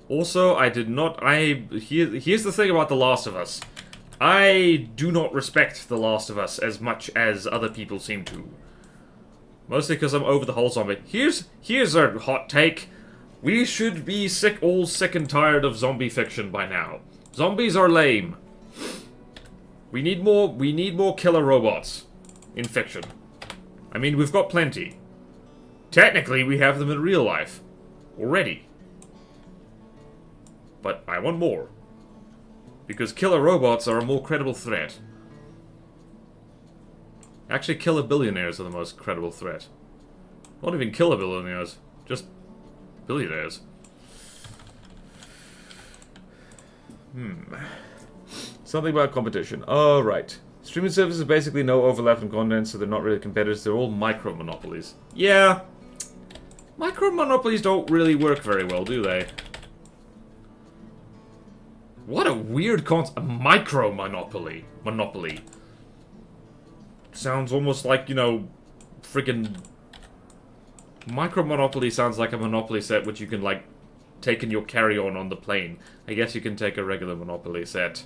Also, I did not... Here's the thing about The Last of Us. I do not respect The Last of Us as much as other people seem to. Mostly because I'm over the whole zombie. Here's a hot take. We should be all sick and tired of zombie fiction by now. Zombies are lame. We need more killer robots in fiction. I mean, we've got plenty. Technically, we have them in real life already. But I want more. Because killer robots are a more credible threat. Actually, killer billionaires are the most credible threat. Not even killer billionaires, just billionaires. Something about competition. Oh, right. Streaming services basically no overlap in content, so they're not really competitors. They're all micro-monopolies. Yeah. Micro-monopolies don't really work very well, do they? What a weird concept. A micro-monopoly. Monopoly. Sounds almost like, you know, friggin' Micro-monopoly sounds like a Monopoly set which you can, like, take in your carry-on on the plane. I guess you can take a regular Monopoly set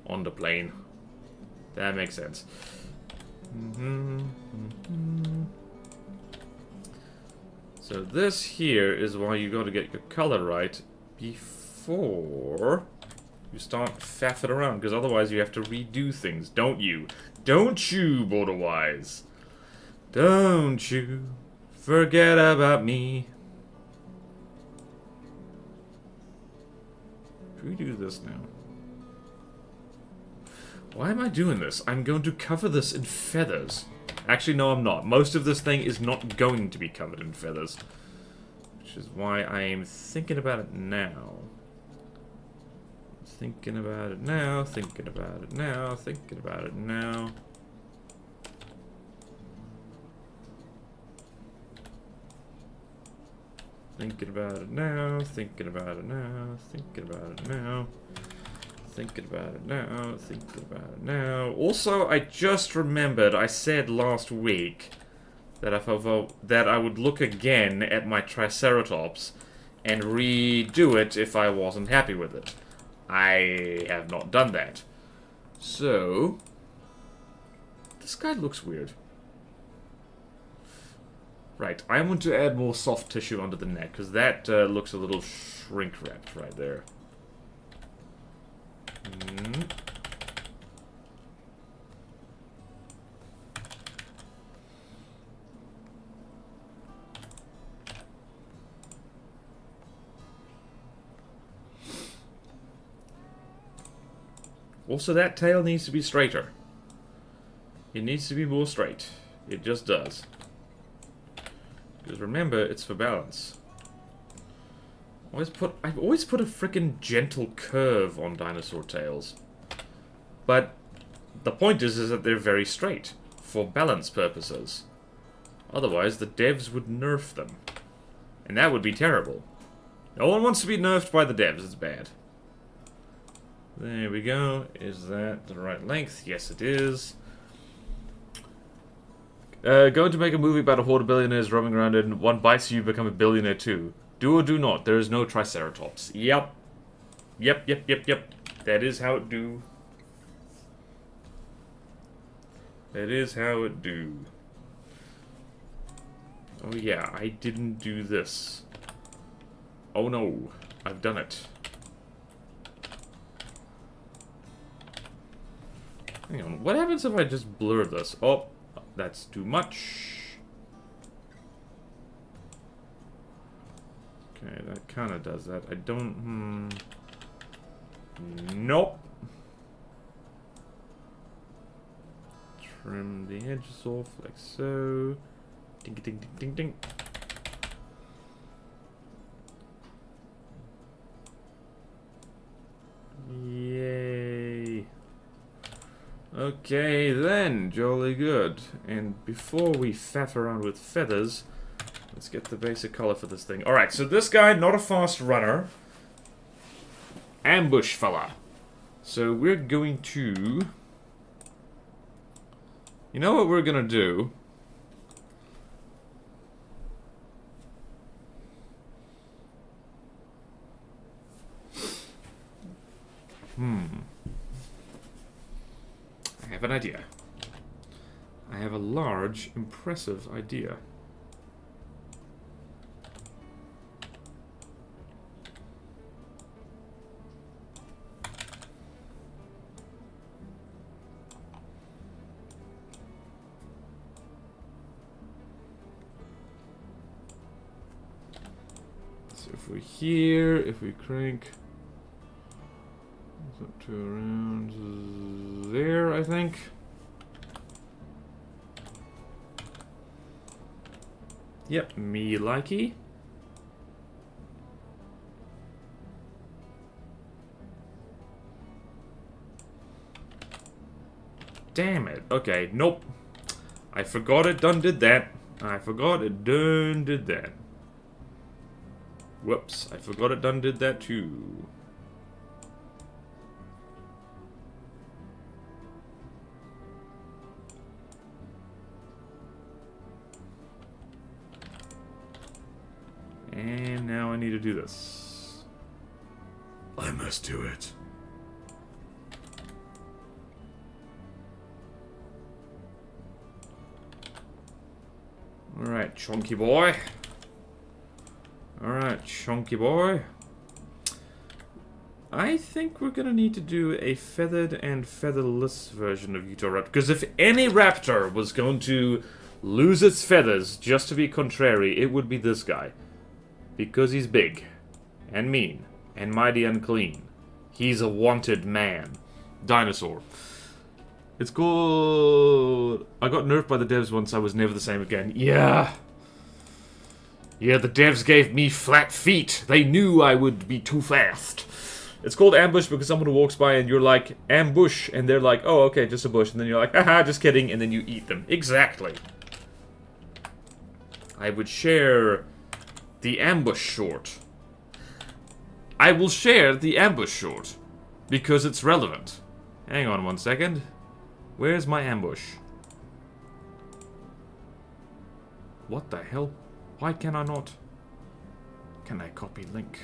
on the plane. That makes sense. So this here is why you gotta get your color right before you start faffing around, because otherwise you have to redo things, don't you? Don't you, Border Wise? Don't you forget about me. Should we do this now? Why am I doing this? I'm going to cover this in feathers. Actually, no, I'm not. Most of this thing is not going to be covered in feathers. Which is why I am thinking about it now. Thinking about it now, thinking about it now, thinking about it now. Thinking about it now, thinking about it now, thinking about it now. Thinking about it now, thinking about it now. Also, I just remembered I said last week that that I would look again at my Triceratops and redo it if I wasn't happy with it. I have not done that. So, this guy looks weird. Right, I want to add more soft tissue under the neck, because that looks a little shrink-wrapped right there. Also, that tail needs to be straighter. It needs to be more straight. It just does. Because remember, it's for balance. I've always put a frickin' gentle curve on dinosaur tails. But the point is that they're very straight. For balance purposes. Otherwise, the devs would nerf them. And that would be terrible. No one wants to be nerfed by the devs, it's bad. There we go. Is that the right length? Yes, it is. Going to make a movie about a horde of billionaires roaming around and one bites you become a billionaire too. Do or do not. There is no Triceratops. Yep. Yep. That is how it do. That is how it do. Oh yeah, I didn't do this. Oh no, I've done it. Hang on, what happens if I just blur this? Oh. That's too much. Okay, that kind of does that. I don't... Nope. Trim the edges off like so. Ding, ding, ding, ding, ding. Yay. Okay then, jolly good. And before we faff around with feathers, let's get the basic color for this thing. Alright, so this guy, not a fast runner. Ambush fella. So we're going to... You know what we're gonna do? I have an idea. I have a large, impressive idea. So if we're here, if we crank... up to around there, I think. Yep, me likey. Damn it. Okay, nope. I forgot it done did that. I forgot it done did that. Whoops, I forgot it done did that too. And now I need to do this. I must do it. Alright, chunky boy. Alright, chunky boy. I think we're gonna need to do a feathered and featherless version of Urahraptor. Because if any raptor was going to lose its feathers just to be contrary, it would be this guy. Because he's big. And mean. And mighty unclean. He's a wanted man. Dinosaur. It's called... I got nerfed by the devs once, I was never the same again. Yeah. Yeah, the devs gave me flat feet. They knew I would be too fast. It's called ambush because someone walks by and you're like, ambush, and they're like, oh, okay, just a bush. And then you're like, haha, just kidding, and then you eat them. Exactly. I would share the ambush short. I will share the ambush short because it's relevant. Hang on 1 second. Where's my ambush? What the hell? Why can I not? Can I copy link?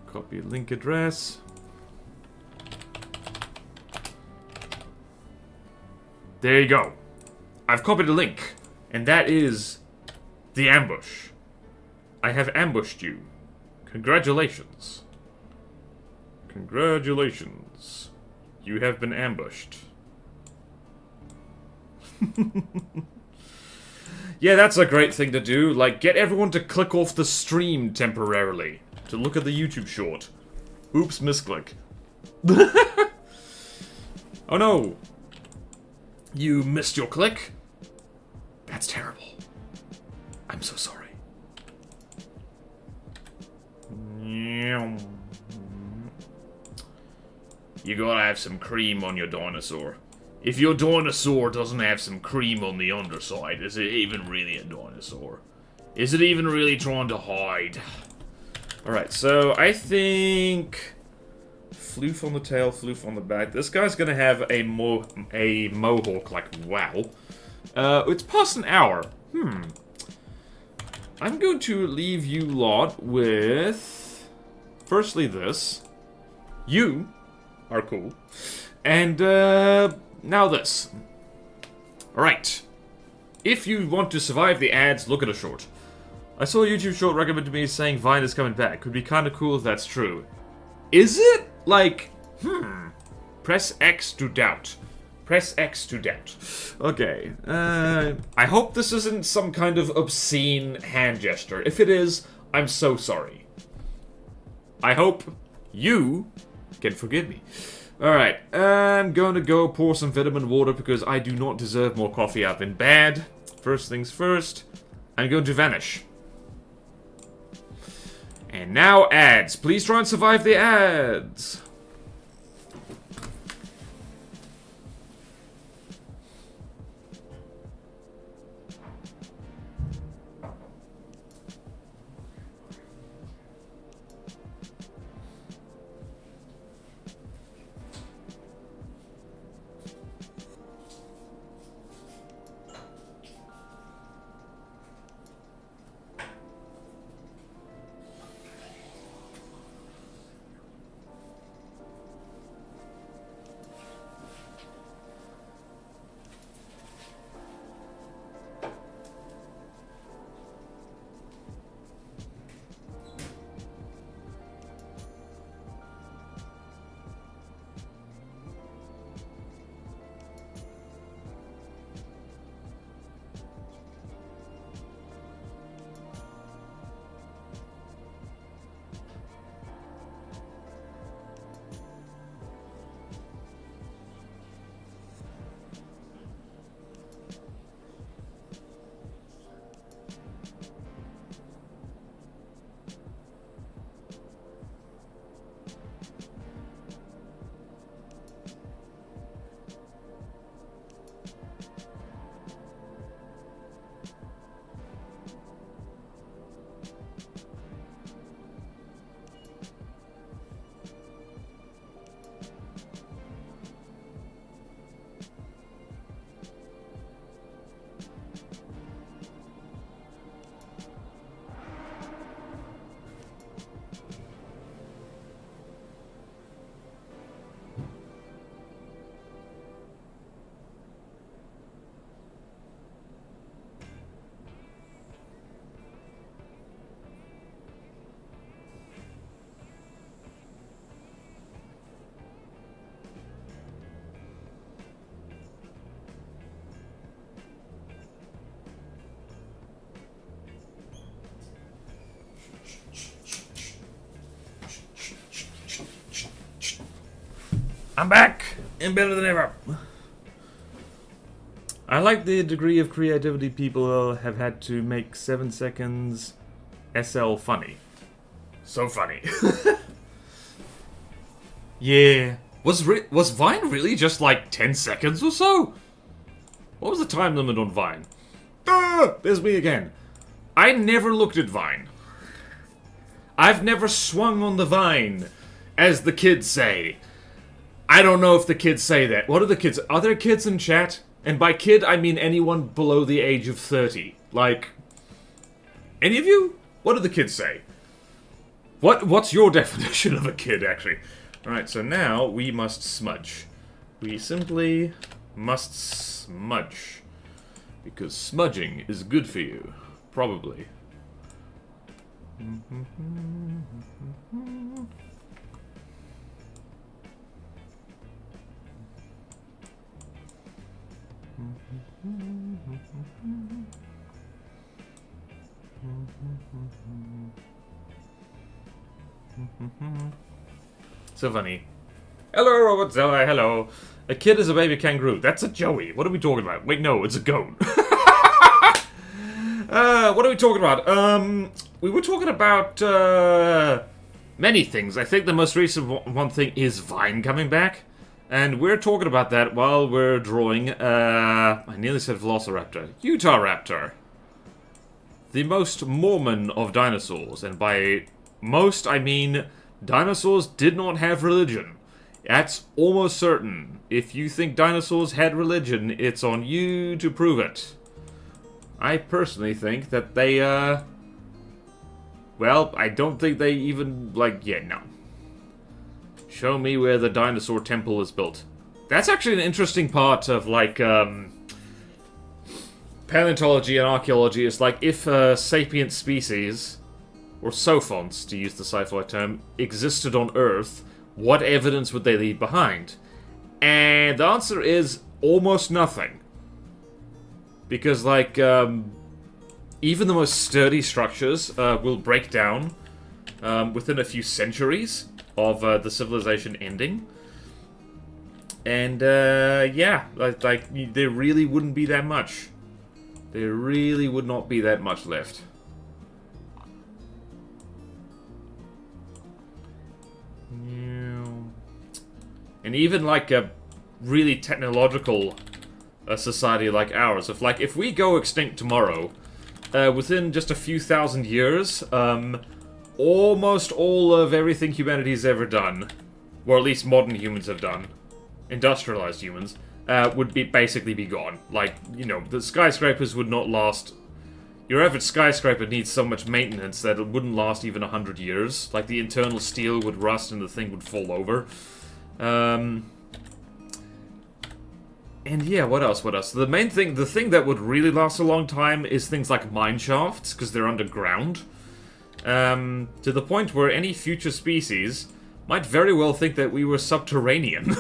Copy link address. There you go. I've copied a link. And that is the ambush. I have ambushed you. Congratulations. Congratulations. You have been ambushed. Yeah, that's a great thing to do. Like, get everyone to click off the stream temporarily. To look at the YouTube short. Oops, misclick. Oh no. You missed your click? That's terrible. I'm so sorry. You gotta have some cream on your dinosaur. If your dinosaur doesn't have some cream on the underside, is it even really a dinosaur? Is it even really trying to hide? Alright, so I think... Floof on the tail, floof on the back. This guy's gonna have a mohawk, like, wow. It's past an hour. I'm going to leave you lot with... Firstly this. You are cool. And, now this. Alright. If you want to survive the ads, look at a short. I saw a YouTube short recommended to me saying Vine is coming back. Could be kinda cool if that's true. Is it? Like, Press X to doubt. Press X to doubt. Okay. I hope this isn't some kind of obscene hand gesture. If it is, I'm so sorry. I hope you can forgive me. Alright, I'm going to go pour some vitamin water because I do not deserve more coffee. I've been bad. First things first, I'm going to vanish. And now ads. Please try and survive the ads. I'm back! And better than ever. I like the degree of creativity people have had to make 7 seconds SL funny. So funny. Yeah. Was Vine really just like 10 seconds or so? What was the time limit on Vine? Ah, there's me again. I never looked at Vine. I've never swung on the vine, as the kids say. I don't know if the kids say that. What are the kids? Are there kids in chat? And by kid, I mean anyone below the age of 30. Like, any of you? What do the kids say? What's your definition of a kid, actually? Alright, so now we must smudge. We simply must smudge. Because smudging is good for you. Probably. So funny. Hello, Robert Zeller, hello. A kid is a baby kangaroo. That's a Joey. What are we talking about? Wait, no, it's a goat. What are we talking about? We were talking about, many things. I think the most recent one thing is Vine coming back. And we're talking about that while we're drawing, I nearly said Velociraptor. Urahraptor. The most Mormon of dinosaurs. And by most, I mean dinosaurs did not have religion. That's almost certain. If you think dinosaurs had religion, it's on you to prove it. I personally think that they, well, I don't think they even, like, yeah, no. Show me where the dinosaur temple is built. That's actually an interesting part of, like, paleontology and archaeology. Is like, if a sapient species, or sophonts, to use the sci-fi term, existed on Earth, what evidence would they leave behind? And the answer is almost nothing. Because, like, even the most sturdy structures will break down within a few centuries of the civilization ending. And, yeah, like, there really wouldn't be that much. There really would not be that much left. And even, like, a really technological society like ours, if we go extinct tomorrow, within just a few thousand years, almost all of everything humanity's ever done, or at least modern humans have done, industrialized humans, would basically be gone. Like, you know, the skyscrapers would not last. Your average skyscraper needs so much maintenance that it wouldn't last even 100 years. Like, the internal steel would rust and the thing would fall over. And yeah, what else? The thing that would really last a long time is things like mine shafts, because they're underground. To the point where any future species might very well think that we were subterranean.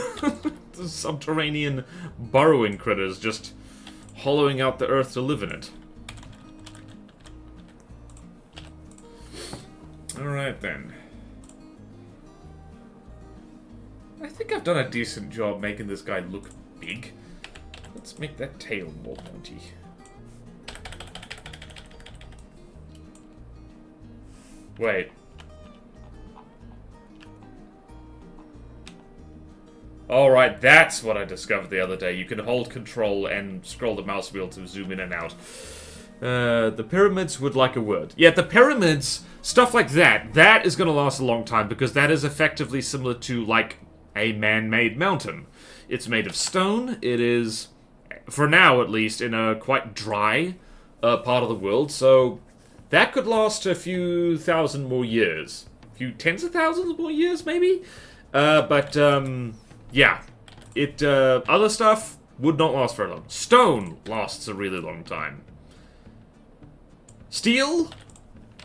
Subterranean burrowing critters just hollowing out the earth to live in it. Alright then. I think I've done a decent job making this guy look big. Let's make that tail more pointy. Wait. Alright, that's what I discovered the other day. You can hold control and scroll the mouse wheel to zoom in and out. The pyramids would like a word. Yeah, the pyramids, stuff like that, that is going to last a long time because that is effectively similar to, like, a man-made mountain. It's made of stone. It is, for now at least, in a quite dry part of the world, so that could last a few thousand more years. A few tens of thousands more years, maybe? Yeah. Other stuff would not last very long. Stone lasts a really long time. Steel?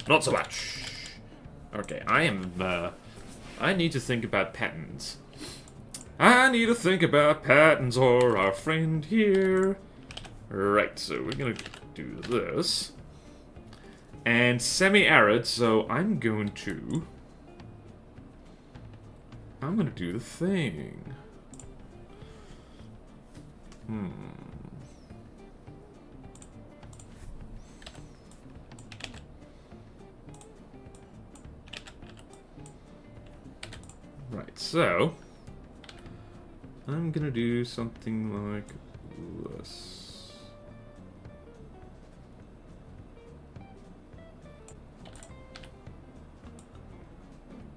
Not so much. Okay, I need to think about patterns. I need to think about patterns or our friend here. Right, so we're gonna do this. And semi-arid, so I'm gonna do the thing. Hmm. Right, so I'm gonna do something like this.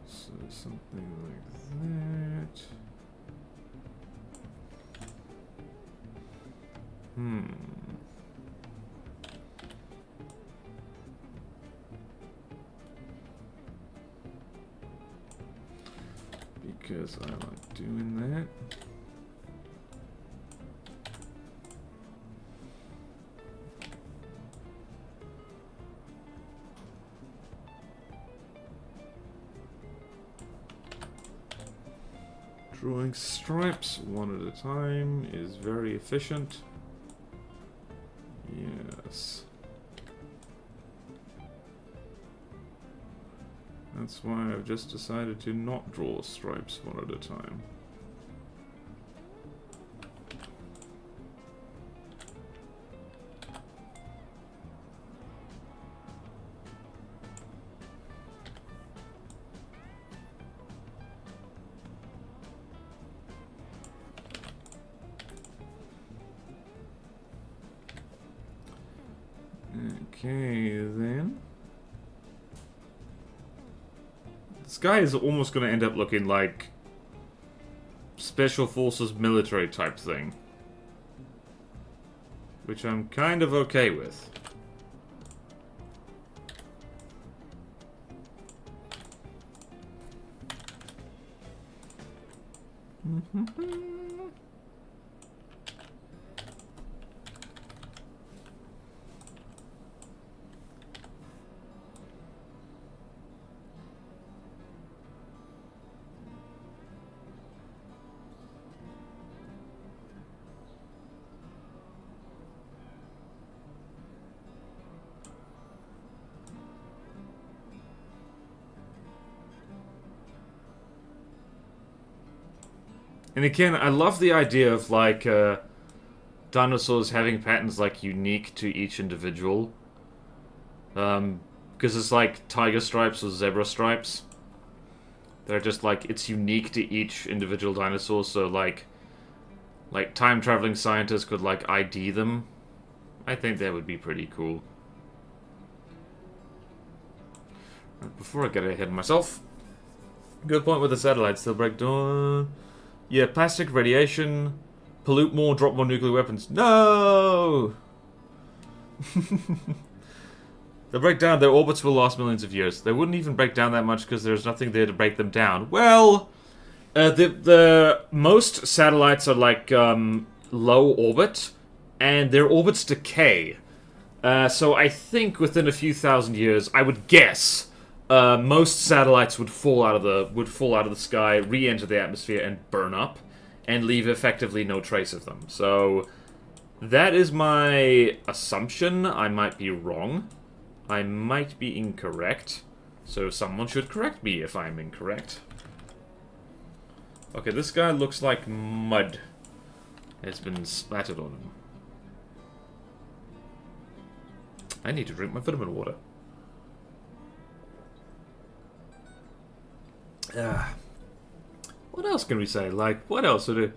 So something like that. Because I like doing that. Drawing stripes one at a time is very efficient. Yes. That's why I've just decided to not draw stripes one at a time. Okay, then. This guy is almost going to end up looking like Special Forces military type thing. Which I'm kind of okay with. And again, I love the idea of, like, dinosaurs having patterns, like, unique to each individual. Because it's like tiger stripes or zebra stripes. They're just, like, it's unique to each individual dinosaur, so, like time-traveling scientists could, like, ID them. I think that would be pretty cool. Before I get ahead of myself, good point with the satellites. They'll break down. Yeah, plastic, radiation, pollute more, drop more nuclear weapons. No! They'll break down. Their orbits will last millions of years. They wouldn't even break down that much because there's nothing there to break them down. Well, the most satellites are like low orbit, and their orbits decay. So I think within a few thousand years, I would guess. Most satellites would fall out of the sky, re-enter the atmosphere, and burn up, and leave effectively no trace of them. So that is my assumption. I might be wrong. I might be incorrect. So someone should correct me if I'm incorrect. Okay, this guy looks like mud has been splattered on him. I need to drink my vitamin water. What else can we say? Like, what else would it...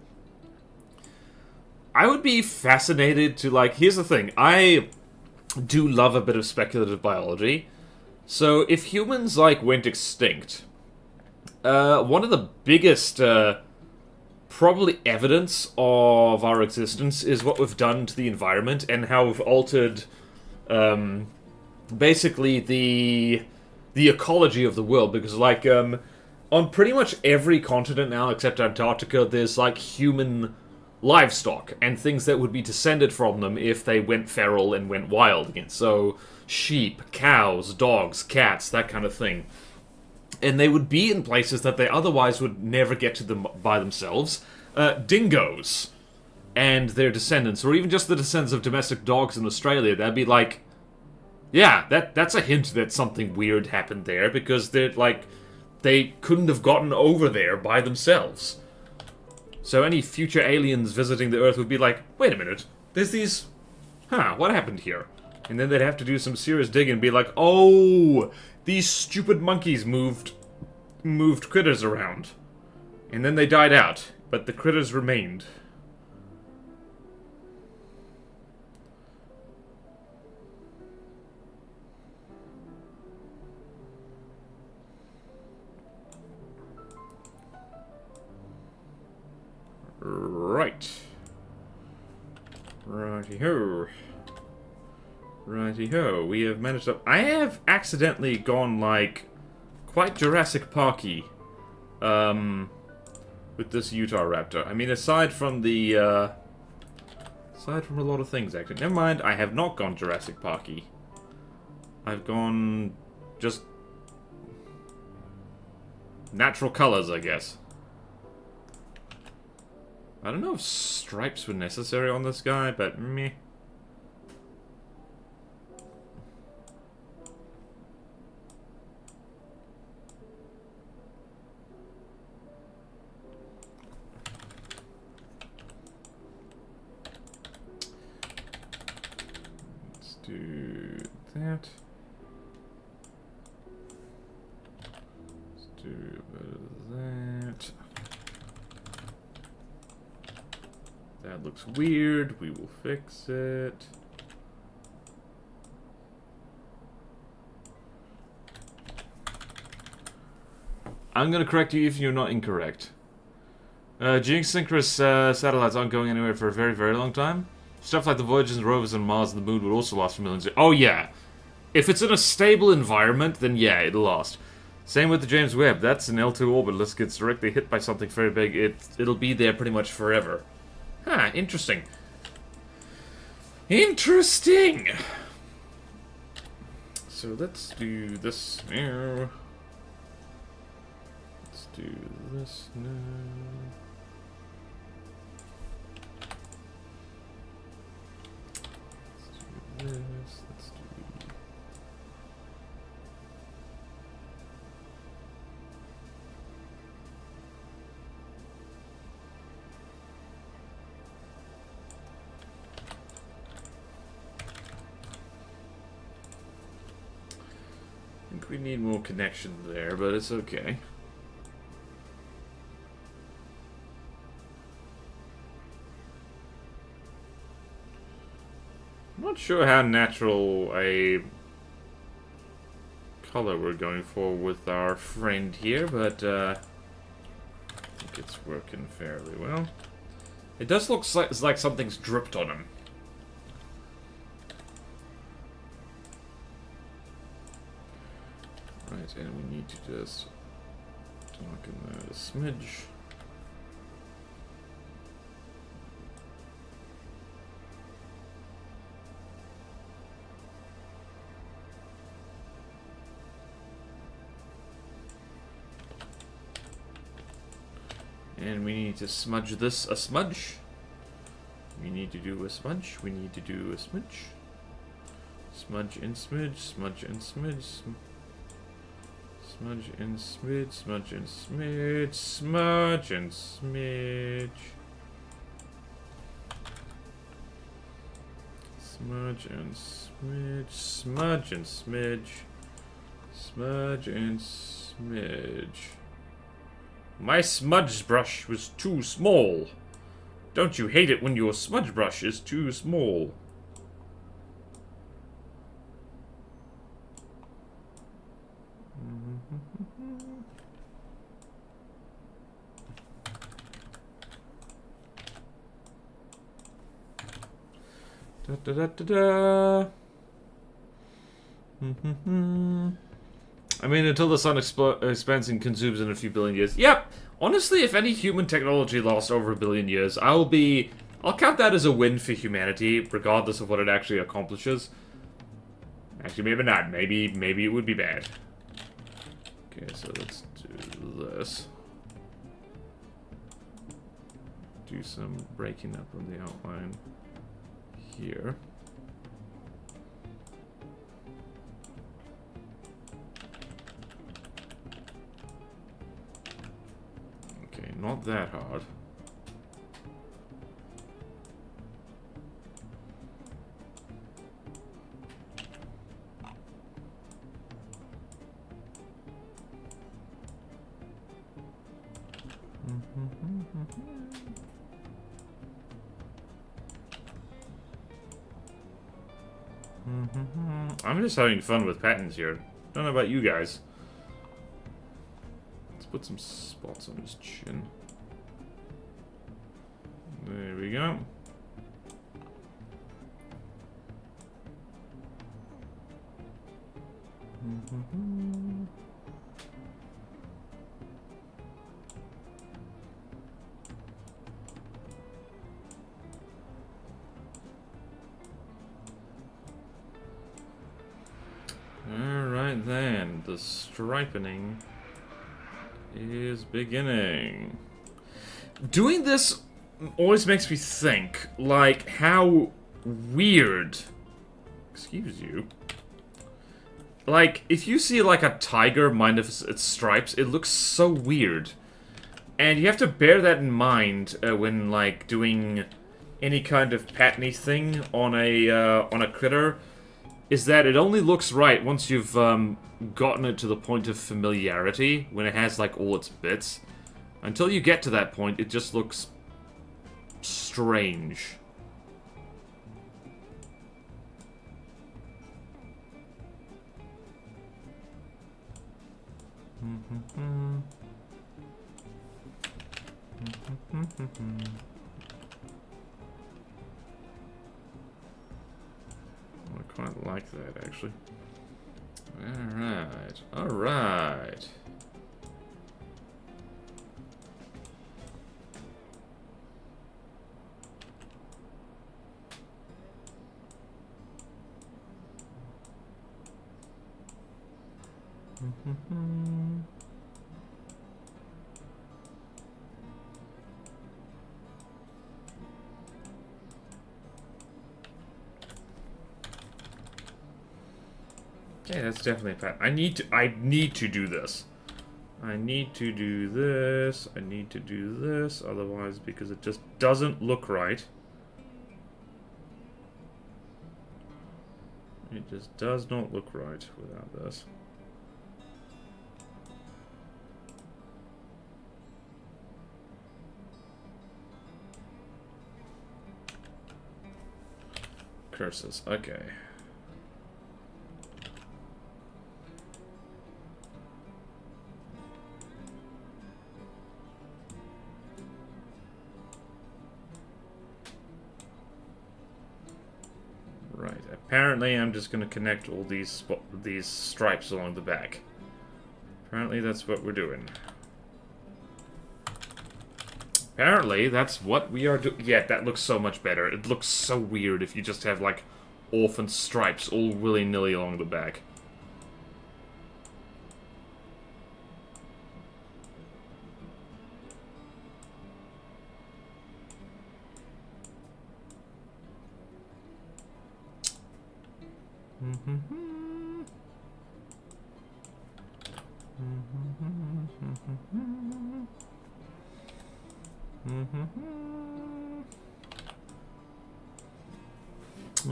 I would be fascinated to, like... Here's the thing. I do love a bit of speculative biology. So, if humans, like, went extinct... one of the biggest, probably evidence of our existence is what we've done to the environment and how we've altered, basically the ecology of the world. Because, like, on pretty much every continent now, except Antarctica, there's, like, human livestock and things that would be descended from them if they went feral and went wild again. So, sheep, cows, dogs, cats, that kind of thing. And they would be in places that they otherwise would never get to them by themselves. Dingoes and their descendants, or even just the descendants of domestic dogs in Australia. That'd be like, yeah, that's a hint that something weird happened there, because they're like, they couldn't have gotten over there by themselves. So any future aliens visiting the Earth would be like, wait a minute, there's these... Huh, what happened here? And then they'd have to do some serious digging and be like, oh, these stupid monkeys moved critters around. And then they died out, but the critters remained. Right. Righty-ho. Righty-ho. We have managed to... I have accidentally gone, like, quite Jurassic Parky, with this Urahraptor. I mean, aside from the, aside from a lot of things, actually. Never mind, I have not gone Jurassic Parky. I've gone... just... natural colors, I guess. I don't know if stripes were necessary on this guy, but meh. Let's do that. Let's do a bit of that. That looks weird. We will fix it. I'm gonna correct you if you're not incorrect. Geosynchronous satellites aren't going anywhere for a very, very long time. Stuff like the Voyagers and rovers on Mars and the Moon would also last for millions of... Oh, yeah. If it's in a stable environment, then yeah, it'll last. Same with the James Webb. That's an L2 orbit. Unless it gets directly hit by something very big, it'll be there pretty much forever. Huh, interesting. Interesting! So let's do this now. Let's do this now. Let's do this. Let's do... I think we need more connection there, but it's okay. I'm not sure how natural a color we're going for with our friend here, but I think it's working fairly well. It does look like something's dripped on him. Right, and we need to just darken that a smidge. And we need to smudge this a smudge. We need to do a smudge. We need to do a smudge. Smudge and smidge, smudge and smidge. Smudge and smidge, smudge and smidge, smudge and smidge. Smudge and smidge, smudge and smidge. Smudge and smidge. My smudge brush was too small. Don't you hate it when your smudge brush is too small? Da da da da da. I mean, until the sun expands and consumes in a few billion years. Yep. Honestly, if any human technology lasts over 1 billion years, I'll count that as a win for humanity, regardless of what it actually accomplishes. Actually, maybe not. Maybe it would be bad. Okay, so let's do this. Do some breaking up on the outline here. Okay, not that hard. I'm just having fun with patterns here. Don't know about you guys. Let's put some spots on his chin. There we go. Alright then, the striping is beginning. Doing this always makes me think, like, how weird, excuse you, like, if you see, like, a tiger minus its stripes, it looks so weird. And you have to bear that in mind when, like, doing any kind of patterny thing on a critter, is that it only looks right once you've gotten it to the point of familiarity, when it has, like, all its bits. Until you get to that point, it just looks strange. I quite like that, actually. Alright, alright. Okay, that's definitely a pattern. I need to do this. I need to do this. I need to do this. Otherwise, because it just doesn't look right. It just does not look right without this. Curses. Okay. Right. Apparently, I'm just going to connect all these stripes along the back. Apparently, that's what we're doing. Apparently, that's what we are doing. Yeah, that looks so much better. It looks so weird if you just have, like, orphan stripes all willy-nilly along the back.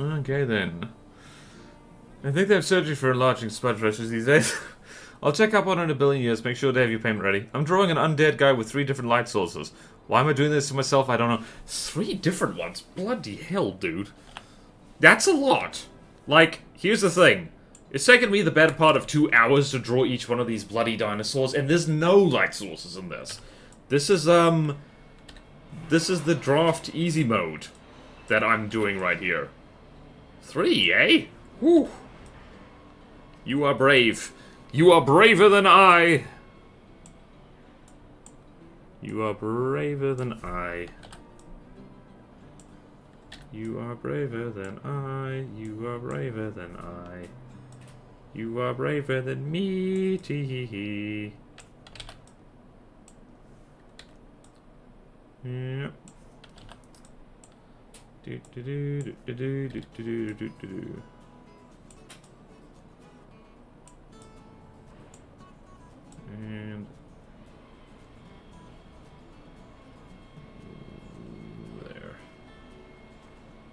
Okay then. I think they have surgery for enlarging spud rushes these days. I'll check up on it in a billion years, make sure to have your payment ready. I'm drawing an undead guy with 3 different light sources. Why am I doing this to myself? I don't know. 3 different ones? Bloody hell, dude. That's a lot. Like, here's the thing. It's taken me the better part of 2 hours to draw each one of these bloody dinosaurs, and there's no light sources in this. This is the draft easy mode that I'm doing right here. 3, eh? Whew. You are brave. You are braver than I. You are braver than I. You are braver than I. You are braver than I. You are braver than me. Tee-hee-hee. Yep. Do do do do do do do do do. And there.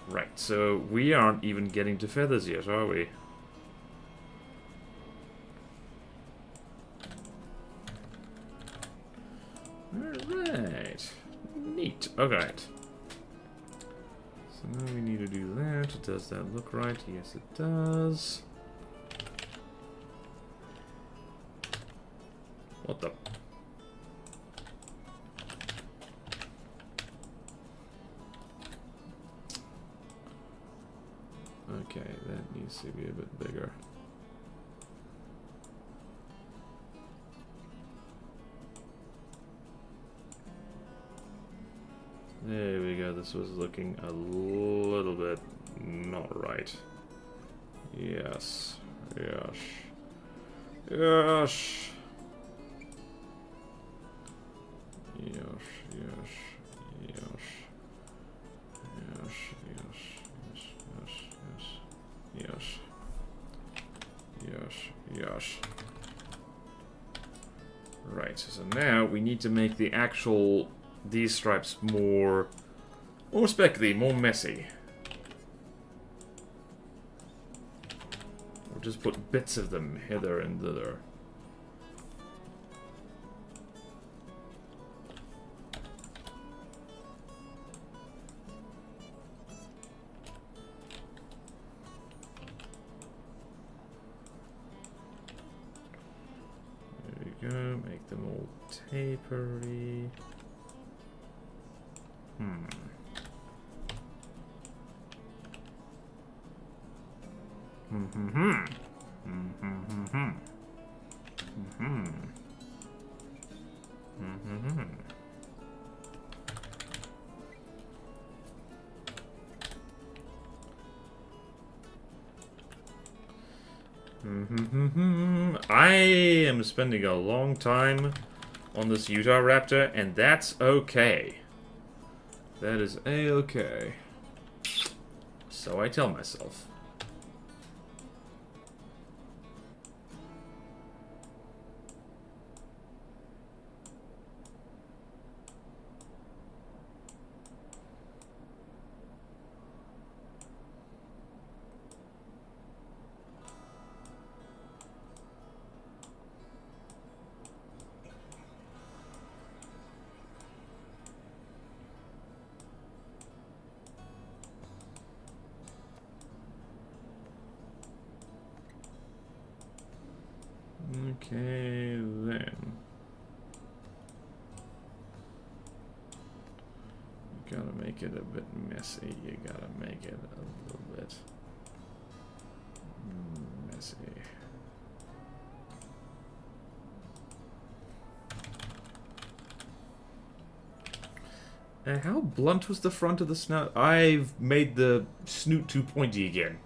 Right, so we aren't even getting to feathers yet, are we? Alright. Neat. Alright. So So now we need to do that. Does that look right? Yes, it does. What the? Okay, that needs to be a bit bigger. There we go, this was looking a little bit not right. Yes, yes, yes, yes, yes, yes, yes, yes, yes, yes, yes, yes, yes. Right, so now we need to make the actual these stripes more speckly, more messy. Or just put bits of them hither and thither. There we go, make them all tapery. I am spending a long time on this Urahraptor, and that's okay. That is a-okay. So I tell myself. Okay, then. You gotta make it a bit messy. You gotta make it a little bit messy. How blunt was the front of the snout? I've made the snoot too pointy again.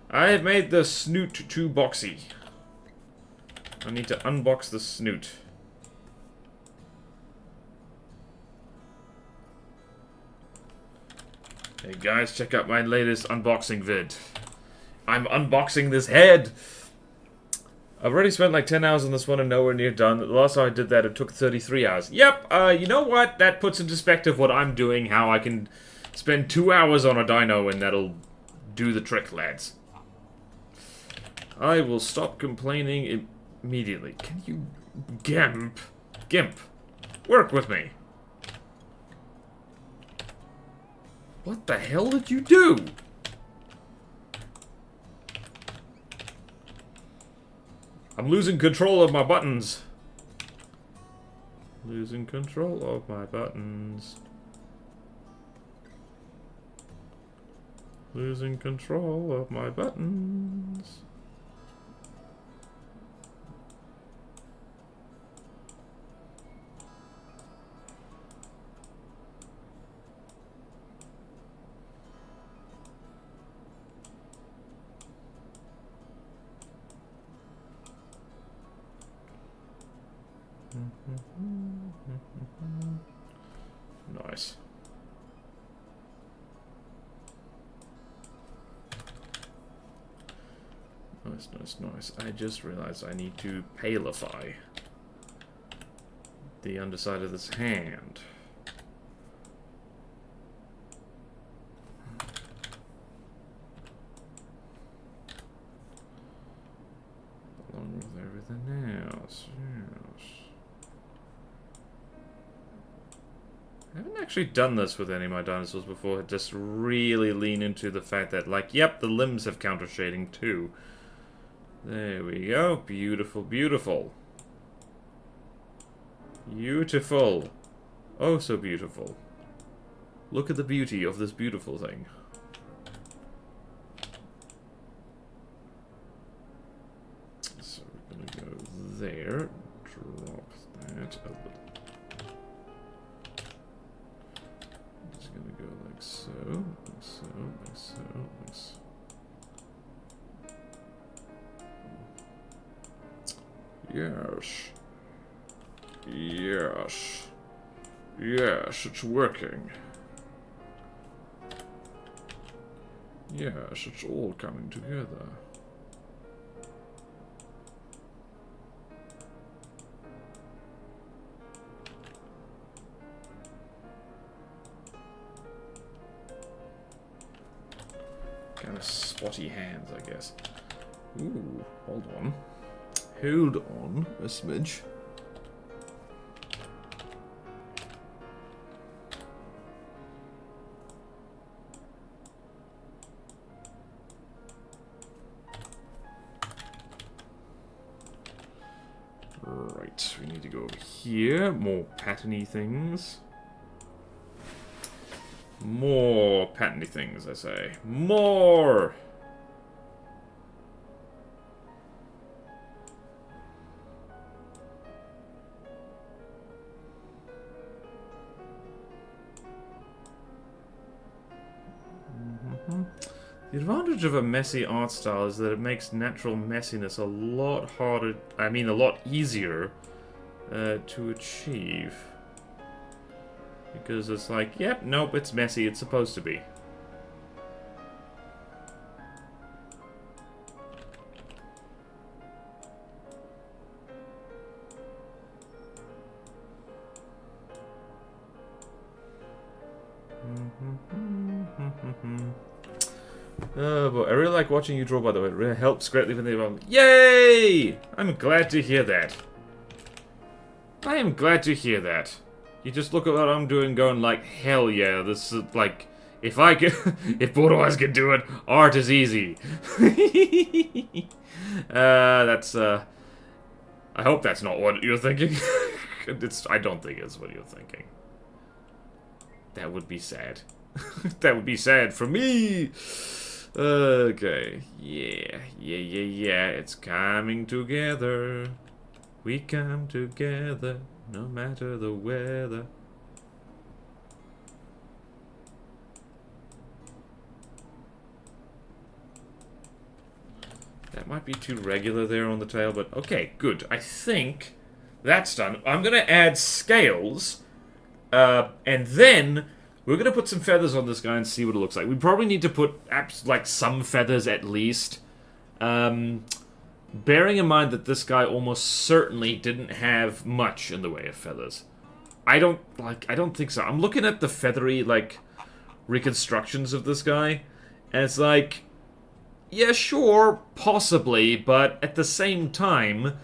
I've made the snoot too boxy. I need to unbox the snoot. Hey guys, check out my latest unboxing vid. I'm unboxing this head! I've already spent like 10 hours on this one and nowhere near done. The last time I did that, it took 33 hours. Yep, you know what? That puts into perspective what I'm doing, how I can spend 2 hours on a dino and that'll do the trick, lads. I will stop complaining immediately. Can you... Gimp. Work with me. What the hell did you do? I'm losing control of my buttons. Losing control of my buttons. Losing control of my buttons. Nice. Nice. I just realized I need to palify the underside of this hand. Along with everything else. Yes. I haven't actually done this with any of my dinosaurs before. Just really lean into the fact that, like, yep, the limbs have counter shading too. There we go. Beautiful, beautiful. Beautiful. Oh, so beautiful. Look at the beauty of this beautiful thing. So we're gonna go there. Drop that a little. Just gonna go like so, like so, like so, like so. Yes. Yes. Yes, it's working. Yes, it's all coming together. Kind of spotty hands, I guess. Ooh, hold on. Hold on a smidge. Right, we need to go over here. More patterny things. More patterny things, I say. More! The advantage of a messy art style is that it makes natural messiness a lot harder, I mean a lot easier to achieve. Because it's like, yep, nope, it's messy, it's supposed to be. Oh boy, I really like watching you draw, by the way. It really helps greatly when they run. Yay! I'm glad to hear that. I am glad to hear that. You just look at what I'm doing going like, hell yeah, this is like, if I could, if Bodan could do it, art is easy. I hope that's not what you're thinking. I don't think it's what you're thinking. That would be sad. That would be sad for me. Okay, yeah, it's coming together. We come together, no matter the weather. That might be too regular there on the tail, but okay, good. I think that's done. I'm gonna add scales, and then we're going to put some feathers on this guy and see what it looks like. We probably need to put, like, some feathers at least. Bearing in mind that this guy almost certainly didn't have much in the way of feathers. I don't think so. I'm looking at the feathery, like, reconstructions of this guy, and it's like, yeah, sure, possibly, but at the same time,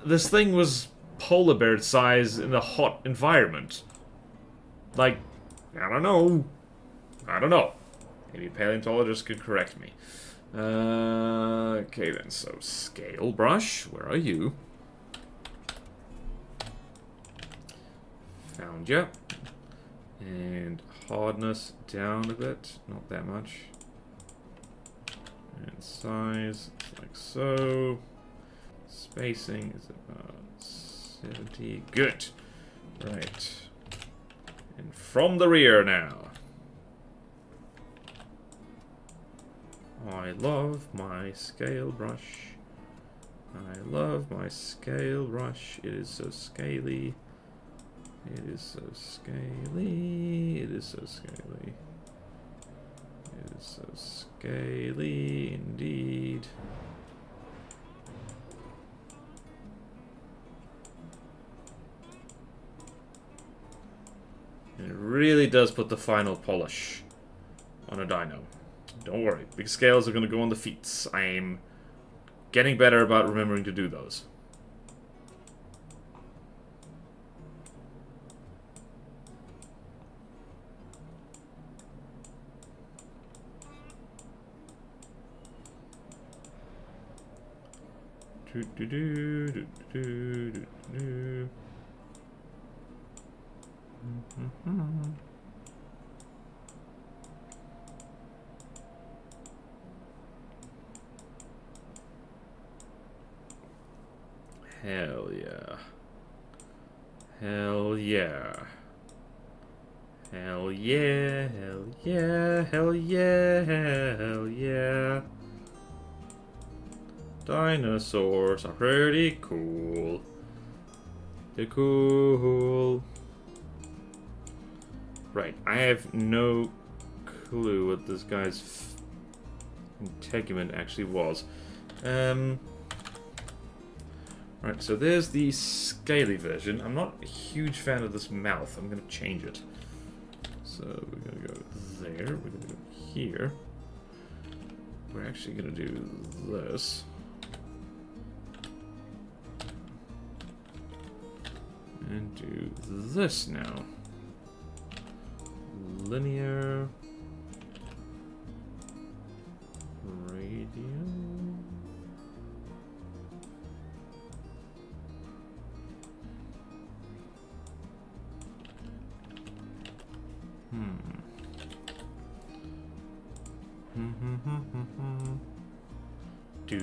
this thing was polar bear size in a hot environment. Like, I don't know. Maybe a paleontologist could correct me. Okay then, so scale brush, where are you? Found ya. And hardness down a bit, not that much. And size, like so. Spacing is about 70. Good. Right. And from the rear now. I love my scale brush. I love my scale brush. It is so scaly. It is so scaly. It is so scaly. It is so scaly indeed. And it really does put the final polish on a dino. Don't worry, big scales are going to go on the feet. I'm getting better about remembering to do those. Hell yeah. Hell yeah. Hell yeah, hell yeah, hell yeah, hell yeah. Dinosaurs are pretty cool. They're cool. Right, I have no clue what this guy's integument actually was. Right, so there's the scaly version. I'm not a huge fan of this mouth. I'm going to change it. So we're going to go there. We're going to go here. We're actually going to do this. And do this now. Linear. Radio. Do.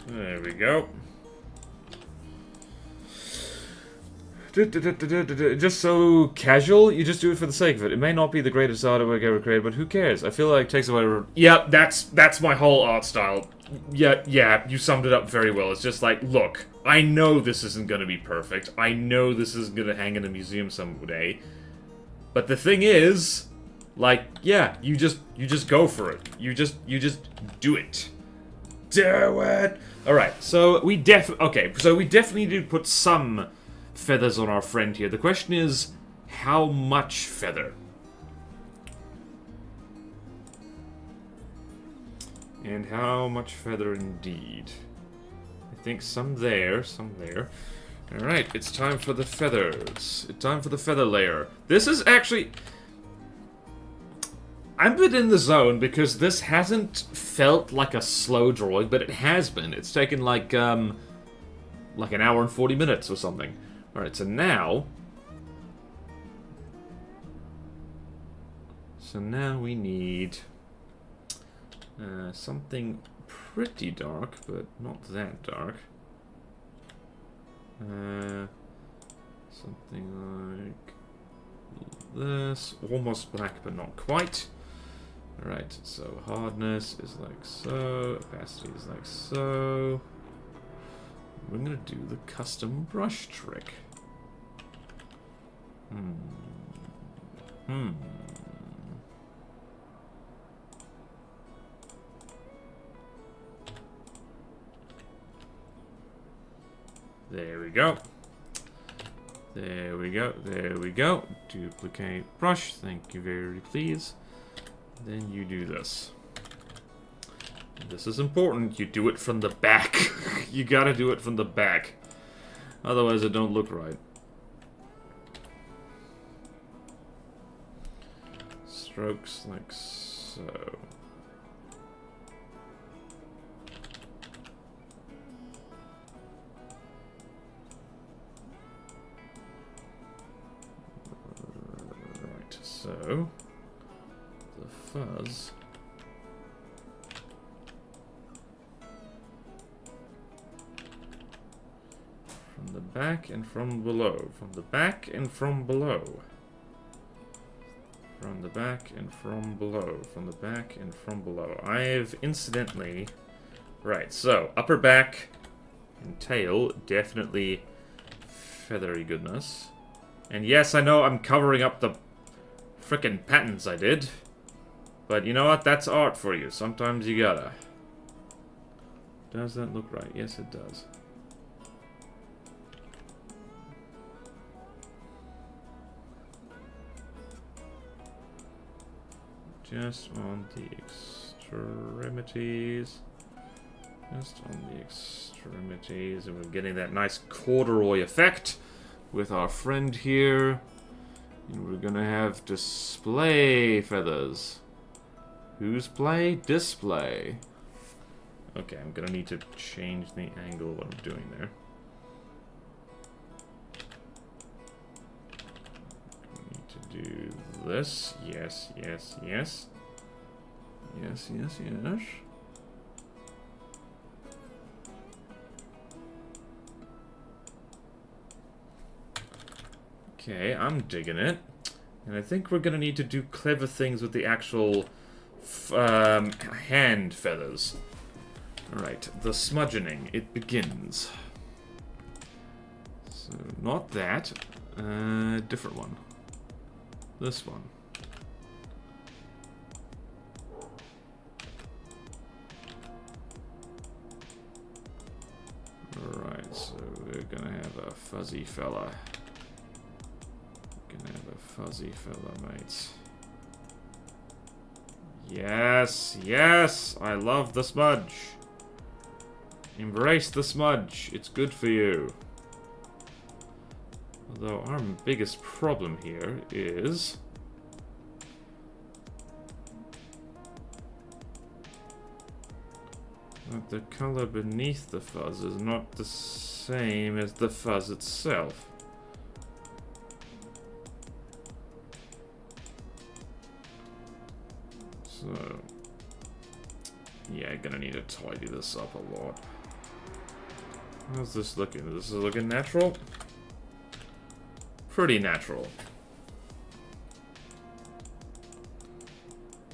There we go. Just so casual, you just do it for the sake of it. It may not be the greatest artwork ever created, but who cares? I feel like it takes away. Yeah, that's my whole art style. Yeah, you summed it up very well. It's just like, look, I know this isn't gonna be perfect. I know this isn't gonna hang in a museum someday. But the thing is, like, yeah, you just go for it. You just do it. Do it. All right, so we definitely did put some feathers on our friend here. The question is, how much feather? And how much feather indeed? I think some there, some there. Alright, it's time for the feathers. It's time for the feather layer. This is actually... I'm a bit in the zone because this hasn't felt like a slow drawing, but it has been. It's taken like an hour and 40 minutes or something. Alright, so now... we need... something pretty dark, but not that dark. Something like this. Almost black, but not quite. Alright, so hardness is like so. Opacity is like so. We're gonna do the custom brush trick. There we go. There we go. There we go. Duplicate brush. Thank you very please. Then you do this. This is important. You do it from the back. You gotta do it from the back. Otherwise it don't look right. Strokes like so. So, the fuzz from the back and from below, from the back and from below, from the back and from below, from the back and from below. I've incidentally, right, so upper back and tail, definitely feathery goodness. And yes, I know I'm covering up the frickin' patterns I did. But you know what? That's art for you. Sometimes you gotta. Does that look right? Yes, it does. Just on the extremities. Just on the extremities. And we're getting that nice corduroy effect with our friend here. And we're gonna have display feathers. Who's play? Display. Okay, I'm gonna need to change the angle of what I'm doing there. Need to do this. Yes, yes, yes. Yes, yes, yes. Okay, I'm digging it. And I think we're gonna need to do clever things with the actual hand feathers. Alright, the smudgening. It begins. So, not that. Different one. This one. Alright, so we're gonna have a fuzzy fella. Gonna have a fuzzy fella, mates. Yes, yes! I love the smudge. Embrace the smudge. It's good for you. Although our biggest problem here is that the color beneath the fuzz is not the same as the fuzz itself. So, yeah, gonna need to tidy this up a lot. How's this looking? This is looking natural? Pretty natural.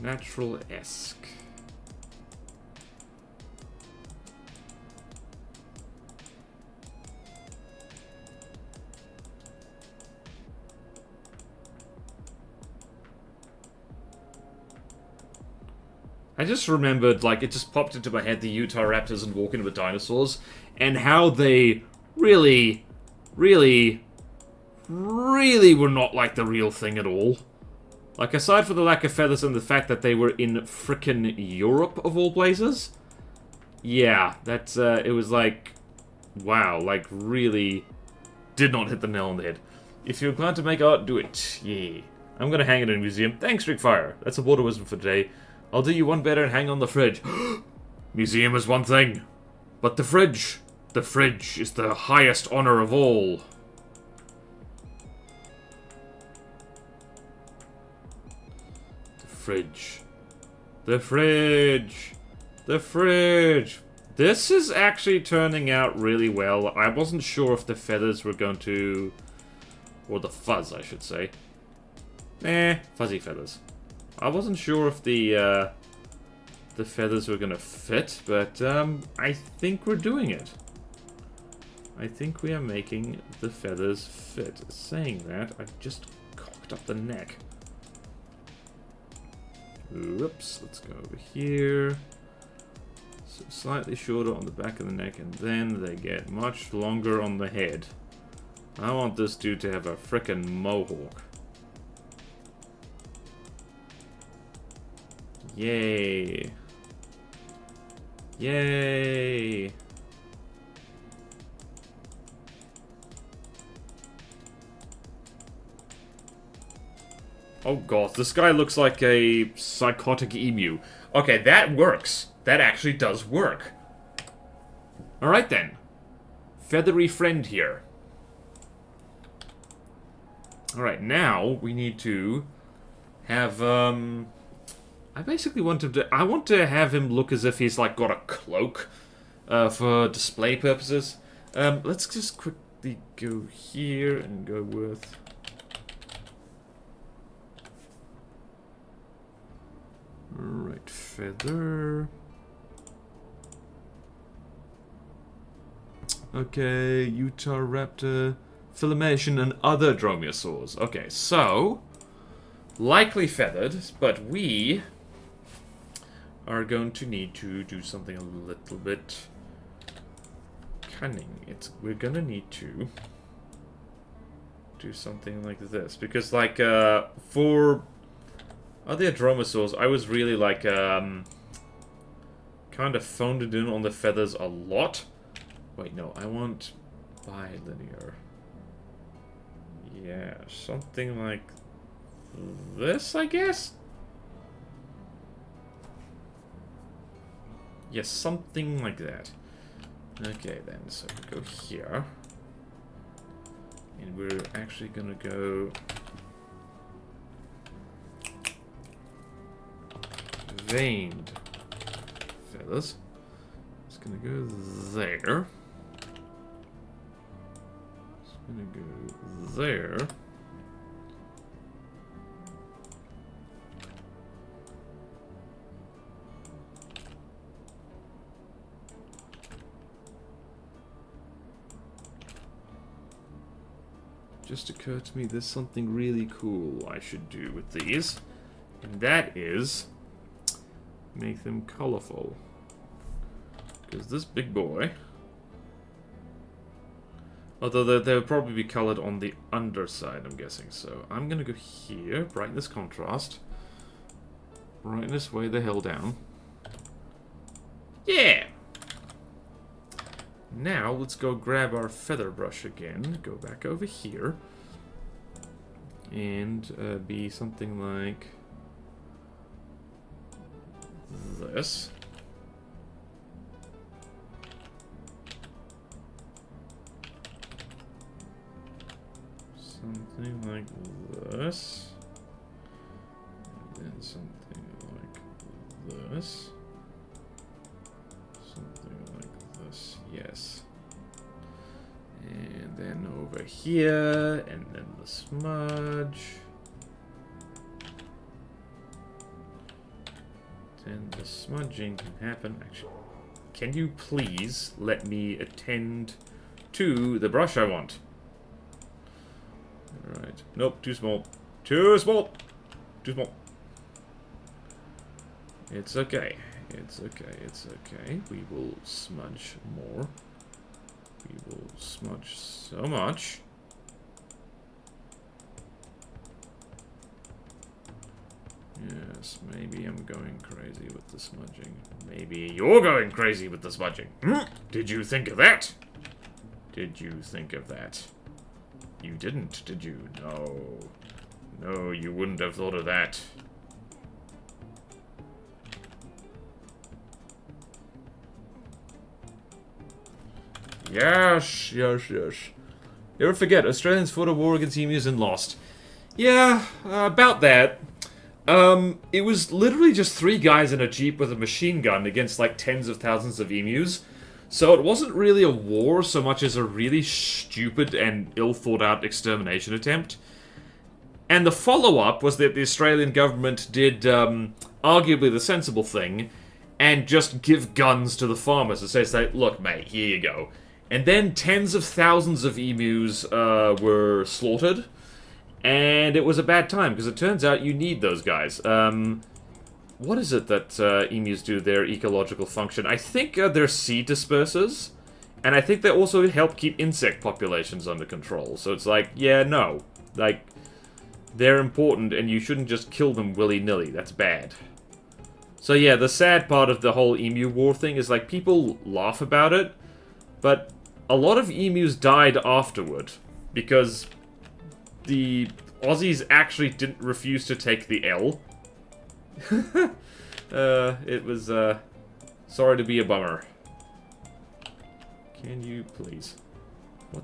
Natural-esque. I just remembered, like, it just popped into my head, the Urahraptors and Walking with Dinosaurs, and how they really were not like the real thing at all. Like, aside from the lack of feathers and the fact that they were in frickin' Europe, of all places. Yeah, that's, it was like, wow, like, really did not hit the nail on the head. If you're glad to make art, do it. Yeah. I'm gonna hang it in a museum. Thanks, Rick Fire. That's a water wisdom for today. I'll do you one better and hang on the fridge. Museum is one thing, but the fridge is the highest honor of all. The fridge. This is actually turning out really well. I wasn't sure if the feathers were going to, or the fuzz, I should say. Fuzzy feathers. I wasn't sure if the feathers were gonna fit, but I think we're doing it. I think we are making the feathers fit. Saying that, I've just cocked up the neck. Whoops, let's go over here. So slightly shorter on the back of the neck, and then they get much longer on the head. I want this dude to have a frickin' mohawk. Yay. Yay. Oh god, this guy looks like a psychotic emu. Okay, that works. That actually does work. Alright then. Feathery friend here. Alright, now we need to have, I basically want him to... I want to have him look as if he's, like, got a cloak for display purposes. Let's just quickly go here and go with... Alright, feather... Okay, Urahraptor, Filmation, and other dromaeosaurs. Okay, so... Likely feathered, but we... are going to need to do something a little bit cunning. We're gonna need to do something like this, because like for other dromaeosaurs, I was really like kind of phoned it in on the feathers a lot. Wait, no, I want bilinear. Yeah, something like this, I guess? Yes, something like that. Okay, then, so we go here. And we're actually gonna go... veined feathers. It's gonna go there. It's gonna go there. Just occurred to me there's something really cool I should do with these. And that is make them colorful. Because this big boy, although they'll probably be colored on the underside, I'm guessing. So I'm gonna go here, brightness contrast. Brightness way the hell down. Yeah! Now let's go grab our feather brush again, go back over here, and be something like this. Something like this. And then something like this. Something like this, yes. And then over here, and then the smudge. Then the smudging can happen. Actually, can you please let me attend to the brush I want? Alright. Nope, too small. Too small! Too small. It's okay. It's okay. It's okay. We will smudge more. We will smudge so much. Yes, maybe I'm going crazy with the smudging. Maybe you're going crazy with the smudging. Did you think of that? Did you think of that? You didn't, did you? No. No, you wouldn't have thought of that. Yes, yes, yes. You ever forget, Australians fought a war against emus and lost. Yeah, about that. It was literally just 3 guys in a jeep with a machine gun against like tens of thousands of emus. So it wasn't really a war so much as a really stupid and ill-thought-out extermination attempt. And the follow-up was that the Australian government did arguably the sensible thing and just give guns to the farmers and say, look, mate, here you go. And then tens of thousands of emus were slaughtered. And it was a bad time, because it turns out you need those guys. What is it that emus do, their ecological function? I think they're seed dispersers. And I think they also help keep insect populations under control. So it's like, yeah, no. Like, they're important, and you shouldn't just kill them willy-nilly. That's bad. So yeah, the sad part of the whole emu war thing is, like, people laugh about it. But a lot of emus died afterward. Because the Aussies actually didn't refuse to take the L. It was, sorry to be a bummer. Can you please? What?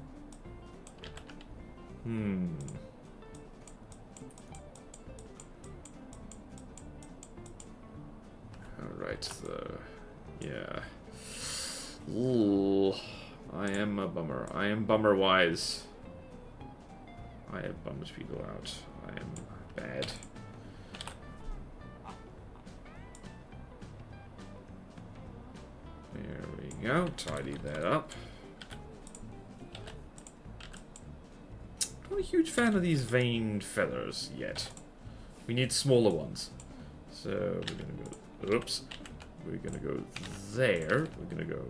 Alright, yeah. Ooh, I am a bummer. I am bummer-wise. I have bummed people out. I am bad. There we go. Tidy that up. Not a huge fan of these veined feathers yet. We need smaller ones. So we're gonna go. Oops. We're gonna go there. We're gonna go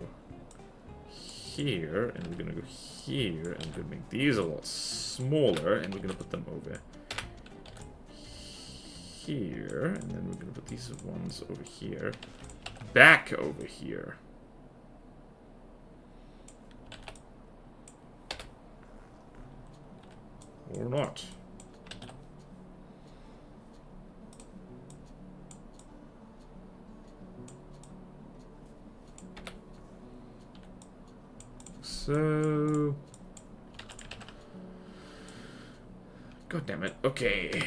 here, and we're gonna go here, and we're gonna make these a lot smaller, and we're gonna put them over here, and then we're gonna put these ones over here, back over here. Or not. so... God damn it. Okay.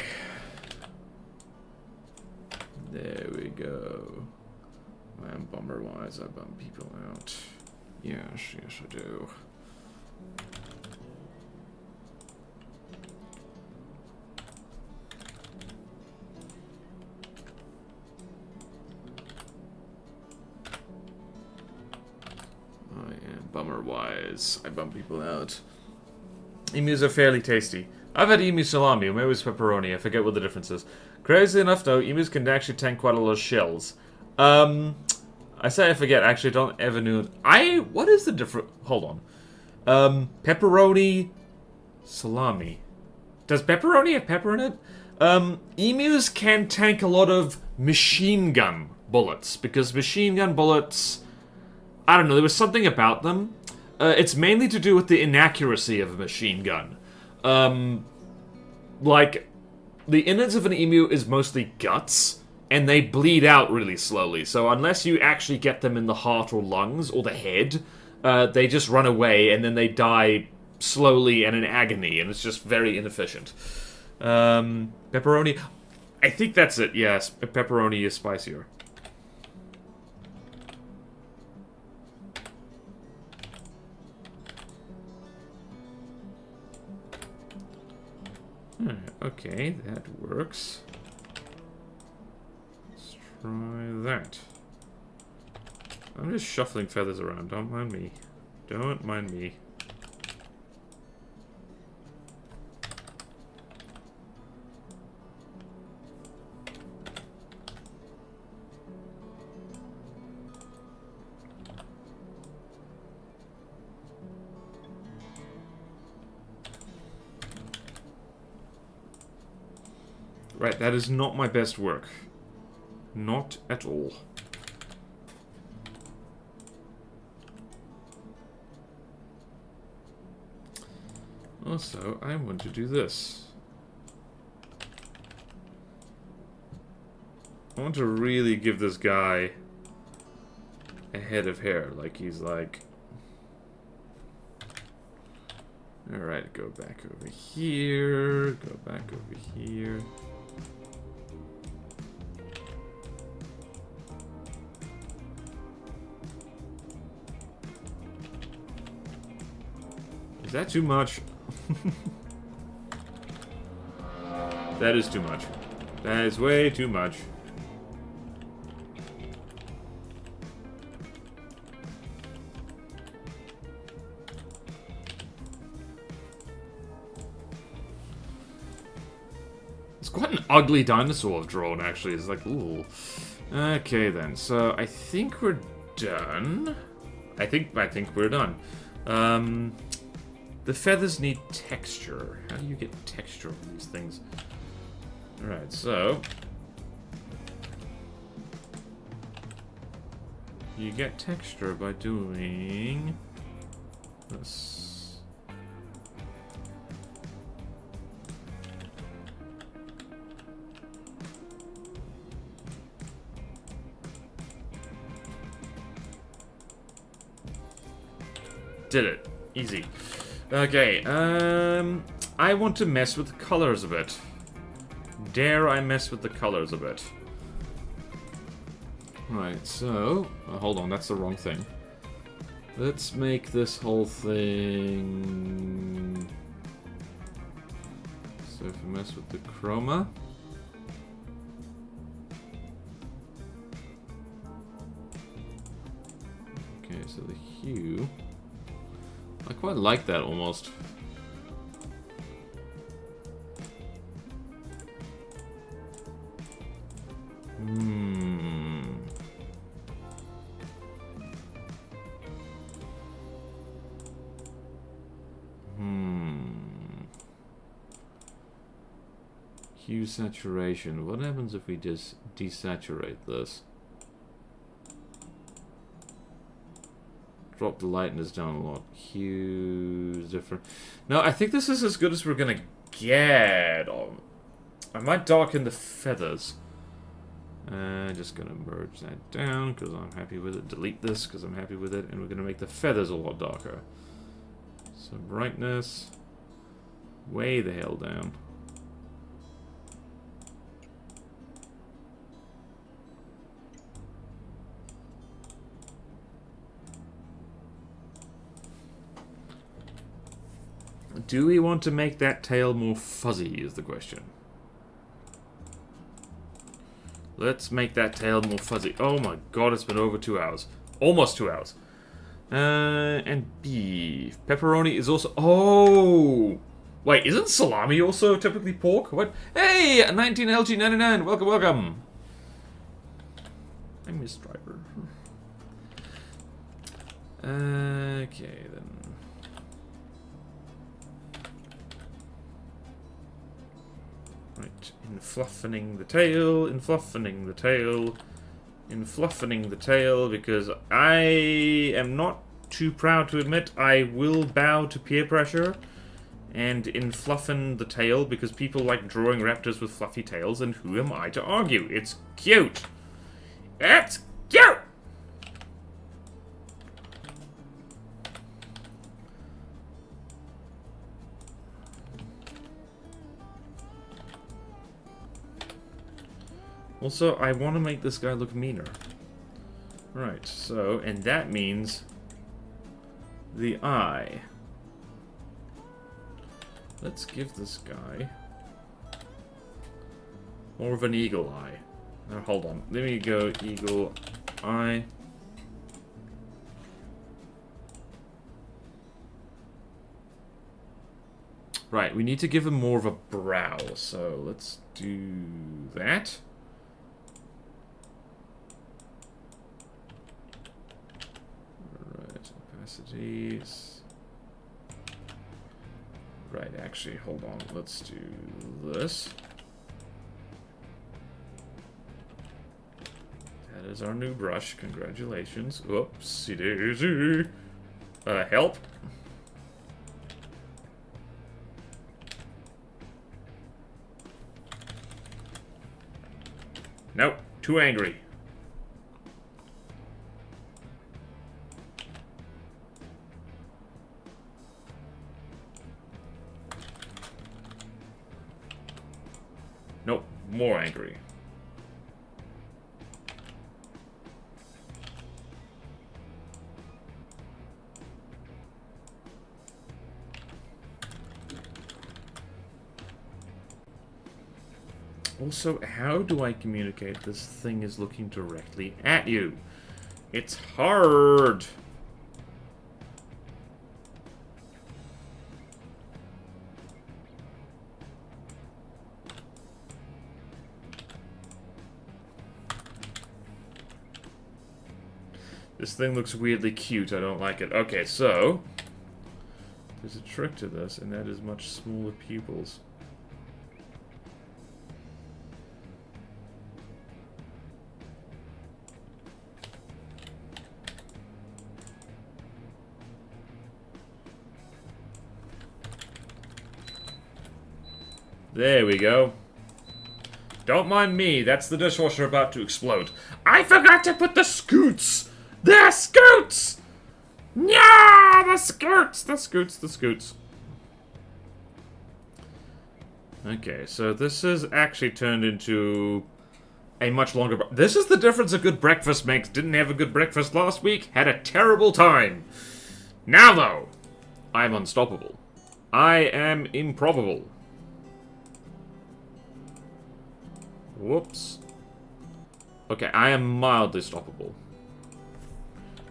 There we go. Man, bummer-wise, I bum people out. Yes, yes I do. Bummer-wise, I bum people out. Emus are fairly tasty. I've had emu salami, or maybe it's pepperoni, I forget what the difference is. Crazy enough, though, emus can actually tank quite a lot of shells. I say I forget, actually, I don't ever know. What is the difference? Hold on. Pepperoni, salami. Does pepperoni have pepper in it? Emus can tank a lot of machine gun bullets, because machine gun bullets... I don't know, there was something about them. It's mainly to do with the inaccuracy of a machine gun. Like, the innards of an emu is mostly guts, and they bleed out really slowly. So unless you actually get them in the heart or lungs, or the head, they just run away, and then they die slowly and in agony, and it's just very inefficient. Pepperoni... I think that's it, yes. Pepperoni is spicier. Okay, that works. Let's try that. I'm just shuffling feathers around, don't mind me. Don't mind me. Right, that is not my best work. Not at all. Also, I want to do this. I want to really give this guy a head of hair, like he's like... Alright, go back over here, go back over here. Is that too much? That is too much. That is way too much. It's quite an ugly dinosaur I've drawn, actually. It's like, ooh. Okay, then. So, I think we're done. I think we're done. The feathers need texture. How do you get texture on these things? Alright, so... you get texture by doing... this. Did it. Easy. Okay, I want to mess with the colors a bit. Dare I mess with the colors a bit? Right, so... oh, hold on, that's the wrong thing. Let's make this whole thing... so if we mess with the chroma... okay, so the hue... I quite like that, almost. Hue saturation. What happens if we just desaturate this? Drop the lightness down a lot. Hues different. No, I think this is as good as we're gonna get. I might darken the feathers. Just gonna merge that down because I'm happy with it. Delete this because I'm happy with it, and we're gonna make the feathers a lot darker. So brightness, way the hell down. Do we want to make that tail more fuzzy is the question. Let's make that tail more fuzzy. Oh my god, it's been over 2 hours. Almost 2 hours. And beef. Pepperoni is also... Oh! Wait, isn't salami also typically pork? What? Hey! 19LG99! Welcome, welcome! I miss Driver. Okay, then. Right, influffening the tail, influffening the tail, influffening the tail, because I am not too proud to admit I will bow to peer pressure and influffen the tail, because people like drawing raptors with fluffy tails, and who am I to argue? It's cute! It's cute! Also, I want to make this guy look meaner. Right, so, and that means the eye. Let's give this guy more of an eagle eye. Now, hold on. Let me go eagle eye. Right, we need to give him more of a brow, so let's do that. Opacities. Right, actually, hold on. Let's do this. That is our new brush. Congratulations. Whoopsie daisy. Help. Nope. Too angry. Nope, more angry. Also, how do I communicate this thing is looking directly at you? It's hard. This thing looks weirdly cute. I don't like it. Okay, so there's a trick to this, and that is much smaller pupils. There we go. Don't mind me. That's the dishwasher about to explode. I forgot to put the scoots. The scoots! Yeah, the scoots! The scoots, the scoots. Okay, so this has actually turned into a much longer... This is the difference a good breakfast makes. Didn't have a good breakfast last week. Had a terrible time. Now, though, I'm unstoppable. I am improbable. Whoops. Okay, I am mildly stoppable.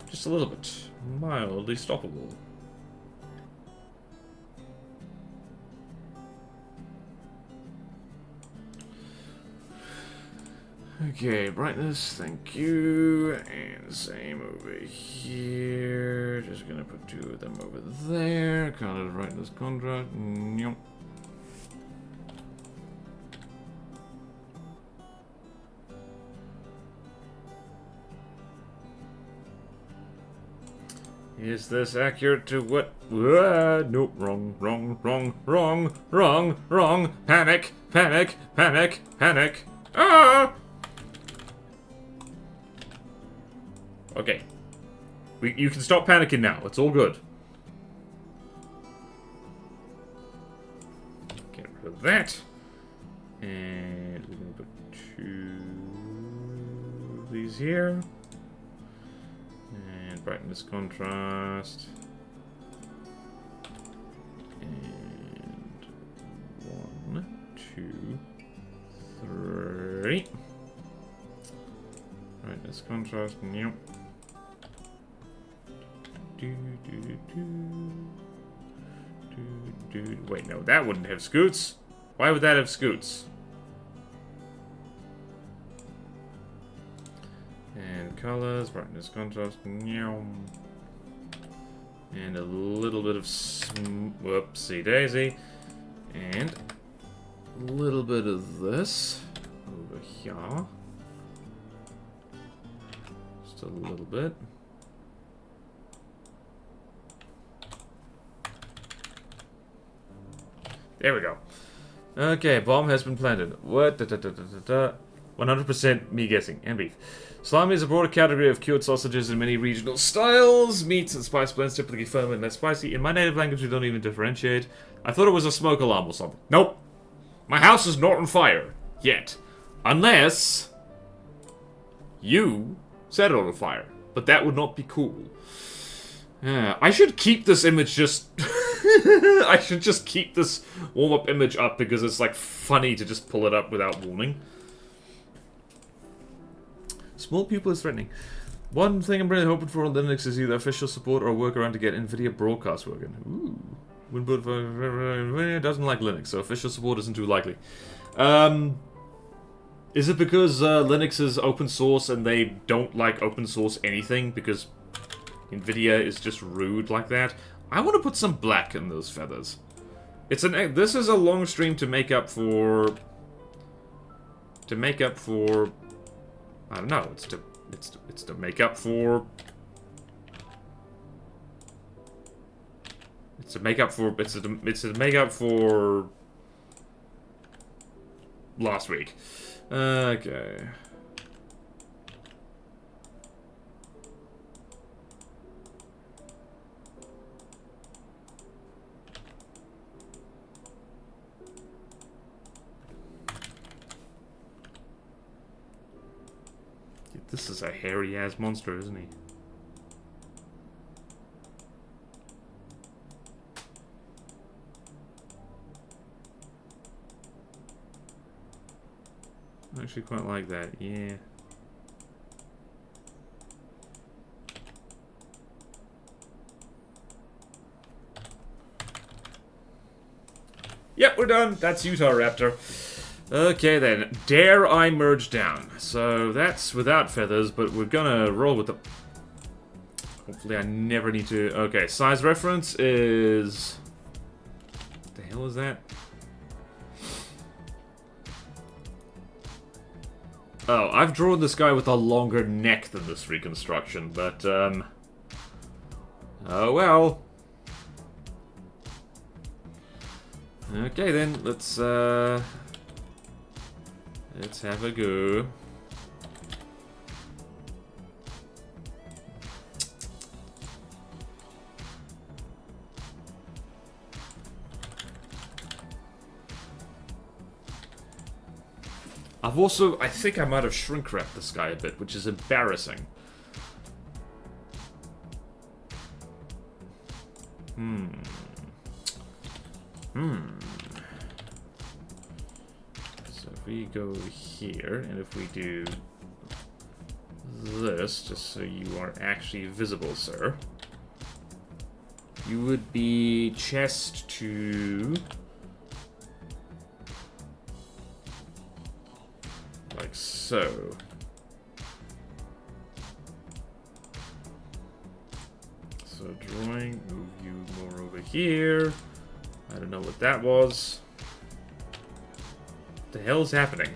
Just a little bit. Mildly stoppable. Okay, brightness, thank you. And same over here. Just gonna put two of them over there. Color brightness contrast. Nope. Is this accurate to what? Nope, wrong, wrong, wrong, wrong, wrong, wrong. Panic, panic, panic, panic. Ah! Okay. You can stop panicking now. It's all good. that. And we're going to put 2 of these here. And brightness contrast. And 1, 2, 3. Brightness contrast. Yep. Wait, no, that wouldn't have scoots. Why would that have scoots? And colors, brightness, contrast, and a little bit of whoopsie daisy, and a little bit of this over here. Just a little bit. There we go. Okay, bomb has been planted. What? 100% me guessing. And beef. Salami is a broader category of cured sausages in many regional styles. Meats and spice blends typically firm and less spicy. In my native language, we don't even differentiate. I thought it was a smoke alarm or something. Nope. My house is not on fire. Yet. Unless you set it on fire. But that would not be cool. I should keep this image just... I should just keep this warm-up image up because it's, like, funny to just pull it up without warning. Small pupil is threatening. One thing I'm really hoping for on Linux is either official support or a workaround to get NVIDIA broadcast working. Ooh. NVIDIA doesn't like Linux, so official support isn't too likely. Is it because Linux is open source and they don't like open source anything because NVIDIA is just rude like that? I want to put some black in those feathers. This is a long stream to make up for... I don't know. It's to make up for... It's to make up for last week. Okay. This is a hairy-ass monster, isn't he? I actually quite like that, yeah. Yep, we're done. That's Urahraptor. Okay then, dare I merge down? So that's without feathers, but we're gonna roll with the... Hopefully I never need to... Okay, size reference is... What the hell is that? Oh, I've drawn this guy with a longer neck than this reconstruction, but, oh well. Okay then, let's have a go. I think I might have shrink wrapped this guy a bit, which is embarrassing. So if we go here, and if we do this, just so you are actually visible, sir, you would be chest to... like so. So drawing, move you more over here. I don't know what that was. What the hell is happening?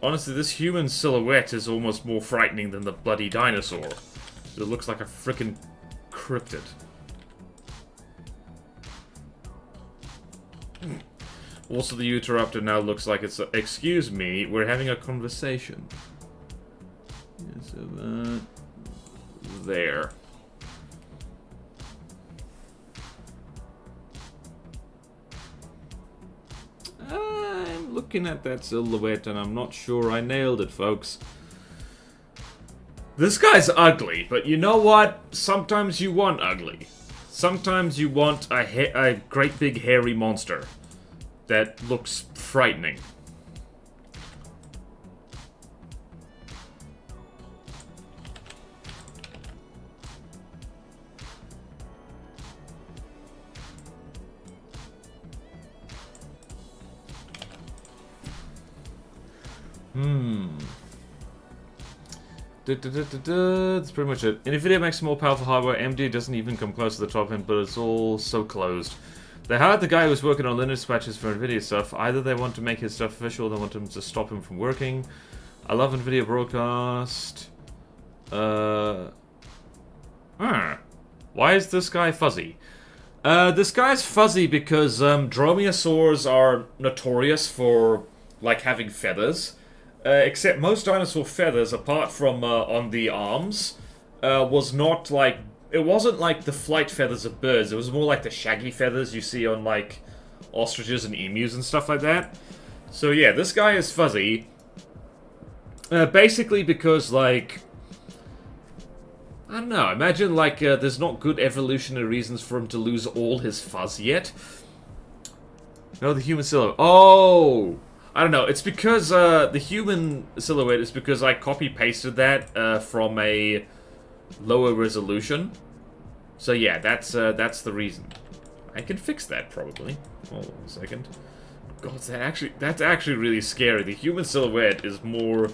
Honestly, this human silhouette is almost more frightening than the bloody dinosaur. It looks like a frickin' cryptid. Also, the Urahraptor now looks like it's a, excuse me, we're having a conversation. Yeah, so there. looking at that silhouette and I'm not sure I nailed it, folks. This guy's ugly, but you know what? Sometimes you want ugly. Sometimes you want a great big hairy monster that looks frightening. That's pretty much it. NVIDIA makes more powerful hardware. AMD doesn't even come close to the top end, but it's all so closed. They hired the guy who was working on Linux patches for NVIDIA stuff. Either they want to make his stuff official, or they want him to stop him from working. I love NVIDIA broadcast. Why is this guy fuzzy? This guy's fuzzy because dromaeosaurs are notorious for like having feathers. Except most dinosaur feathers, apart from on the arms, was not like... It wasn't like the flight feathers of birds. It was more like the shaggy feathers you see on, like, ostriches and emus and stuff like that. So yeah, this guy is fuzzy. Basically because, like... I don't know, imagine, like, there's not good evolutionary reasons for him to lose all his fuzz yet. No, the human silhouette. Oh! I don't know, it's because, the human silhouette is because I copy-pasted that, from a lower resolution. So yeah, that's the reason. I can fix that, probably. Hold on a second. God, that's actually really scary. The human silhouette is more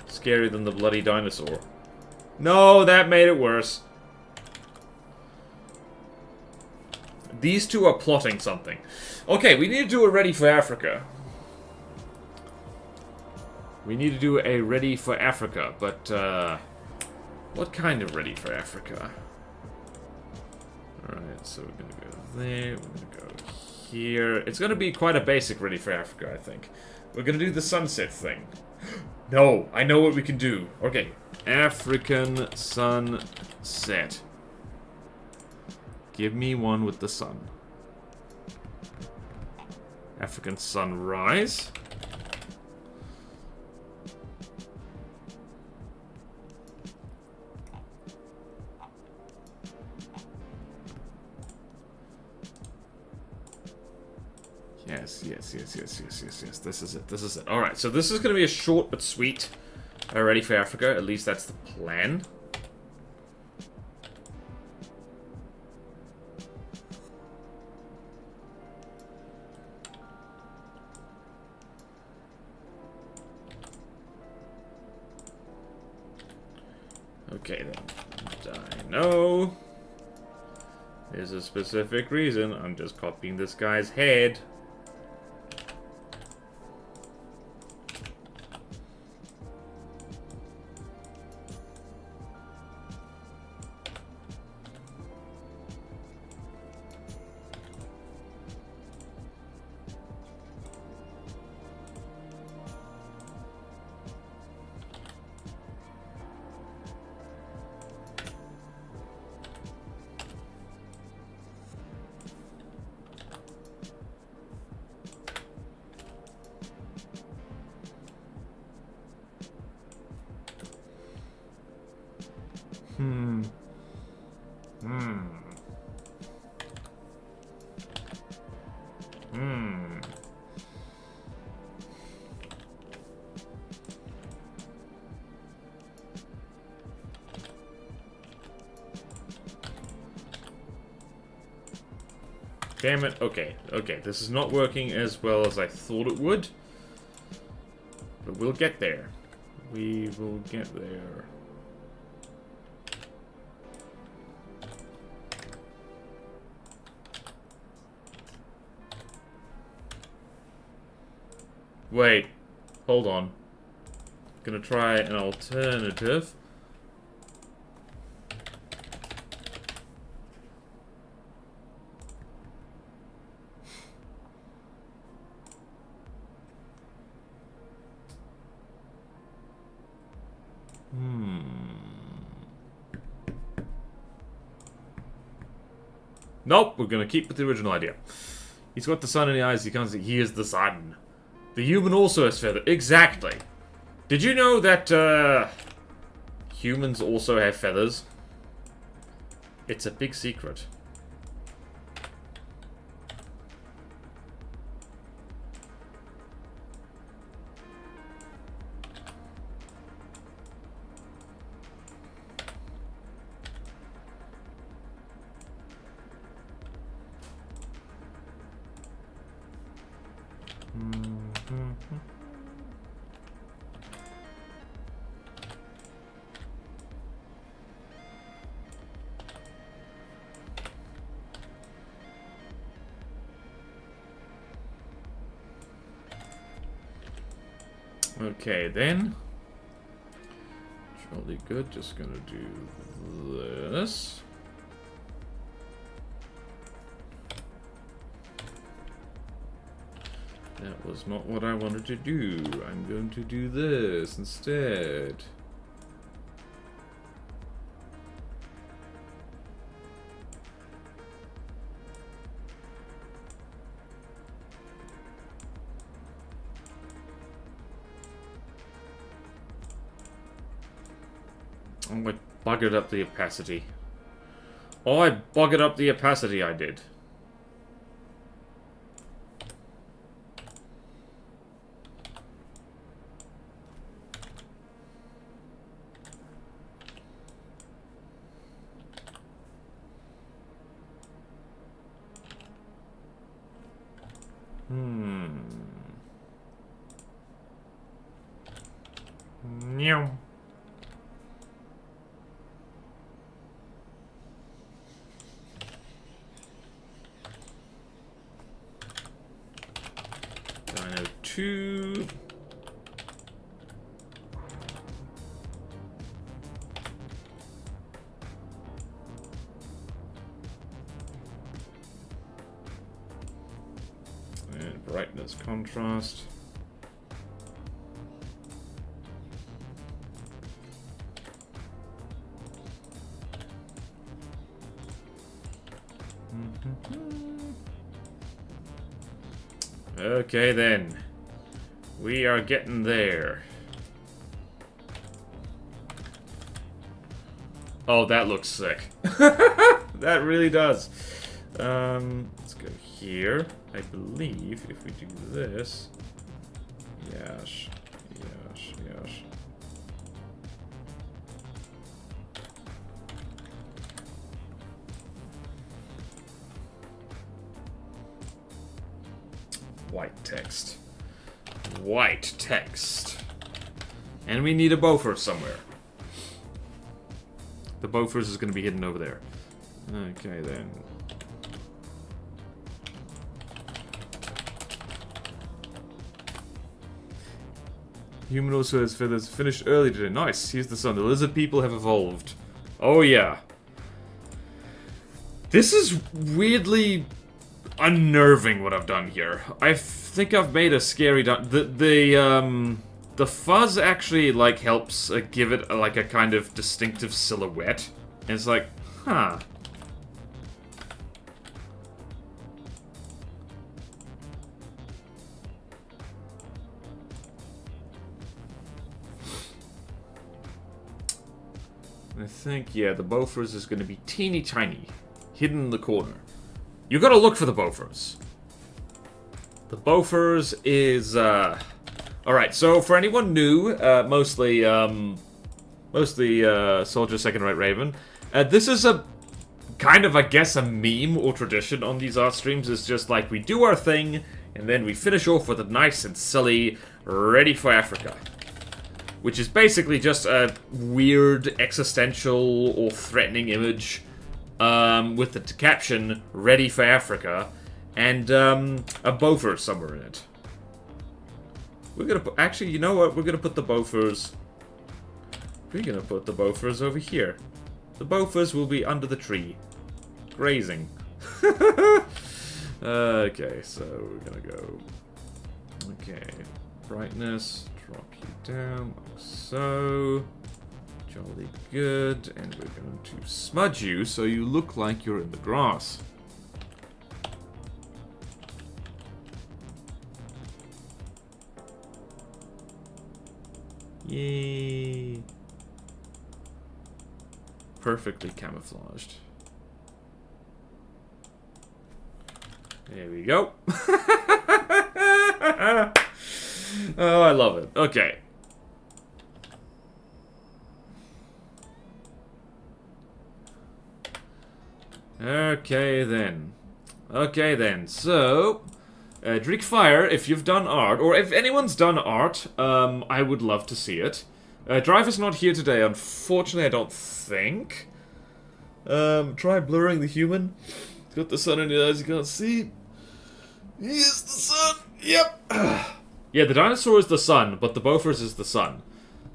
scary than the bloody dinosaur. No, that made it worse. These two are plotting something. Okay, we need to do a Ready for Africa. We need to do a Ready for Africa, but, what kind of Ready for Africa? Alright, so we're gonna go there, we're gonna go here. It's gonna be quite a basic Ready for Africa, I think. We're gonna do the sunset thing. No, I know what we can do. Okay, African sunset. Give me one with the sun. African sunrise. Yes. This is it. Alright, so this is going to be a short but sweet Ready for Africa. At least that's the plan. Okay, then. I know. There's a specific reason. I'm just copying this guy's head. Damn it. Okay, this is not working as well as I thought it would. But we'll get there. We will get there. Wait. Hold on. Gonna try an alternative. Nope, we're gonna keep with the original idea. He's got the sun in the eyes, he can't see. He is the sun. The human also has feathers. Exactly. Did you know that humans also have feathers? It's a big secret. Okay, then. Jolly good. Just gonna do this. That was not what I wanted to do. I'm going to do this instead. Oh, I buggered up the opacity. Oh, I buggered up the opacity, I did. Meow. Dino 2. And brightness contrast. Okay then, we are getting there. Oh, that looks sick. That really does. Let's go here. I believe if we do this, yes, yes, yes. White text. White text. And we need a Bofors somewhere. The Bofors is going to be hidden over there. Okay, then. Human also has feathers. Finished early today. Nice. Here's the sun. The lizard people have evolved. Oh, yeah. This is weirdly unnerving what I've done here. I think I've made a scary the fuzz actually like helps give it like a kind of distinctive silhouette. And it's like, huh. I think, yeah, the Bofors is going to be teeny tiny, hidden in the corner. You gotta look for the Bofors. The Bofors is, alright, so for anyone new, mostly Soldier Second Right Raven, this is a kind of, I guess, a meme or tradition on these art streams. It's just like, we do our thing, and then we finish off with a nice and silly, ready for Africa. Which is basically just a weird, existential, or threatening image with the caption, ready for Africa, and a Bofors somewhere in it. We're gonna put, actually, you know what? We're gonna put the Bofors over here. The Bofors will be under the tree, grazing. Okay, so we're gonna go, okay, brightness, drop you down, like so. Jolly good, and we're going to smudge you so you look like you're in the grass. Yay. Perfectly camouflaged. There we go. Oh, I love it. Okay. Okay then. So, Drink Fire, if you've done art, or if anyone's done art, I would love to see it. Driver's not here today, unfortunately, I don't think. Try blurring the human. He's got the sun in his eyes, you can't see. He is the sun! Yep! Yeah, the dinosaur is the sun, but the Bofors is the sun.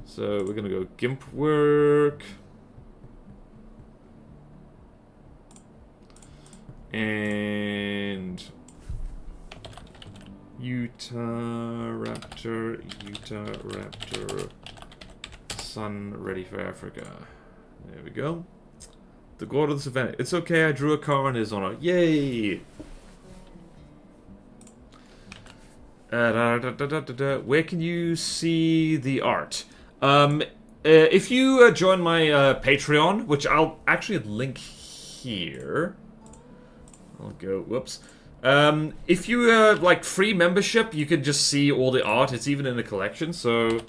So, we're gonna go GIMP work. And... Urahraptor, sun ready for Africa. There we go. The god of this event. It's okay, I drew a car in his honor. Yay! Where can you see the art? If you join my Patreon, which I'll actually link here. I'll go, whoops. If you like free membership, you can just see all the art. It's even in the collection, so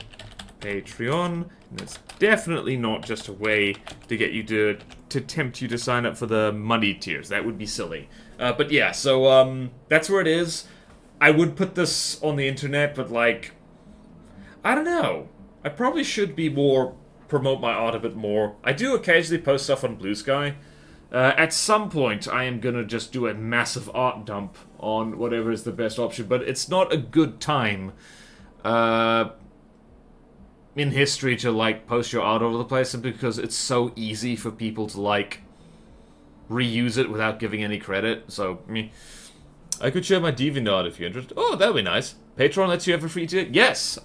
Patreon. And it's definitely not just a way to get you to tempt you to sign up for the money tiers. That would be silly. But yeah, so that's where it is. I would put this on the internet, but like, I don't know. I probably should be promote my art a bit more. I do occasionally post stuff on Blue Sky. At some point, I am gonna just do a massive art dump on whatever is the best option, but it's not a good time in history to, like, post your art over the place, simply because it's so easy for people to, like, reuse it without giving any credit, so, I could share my DeviantArt if you're interested. Oh, that would be nice. Patreon lets you have a free tier? Yes,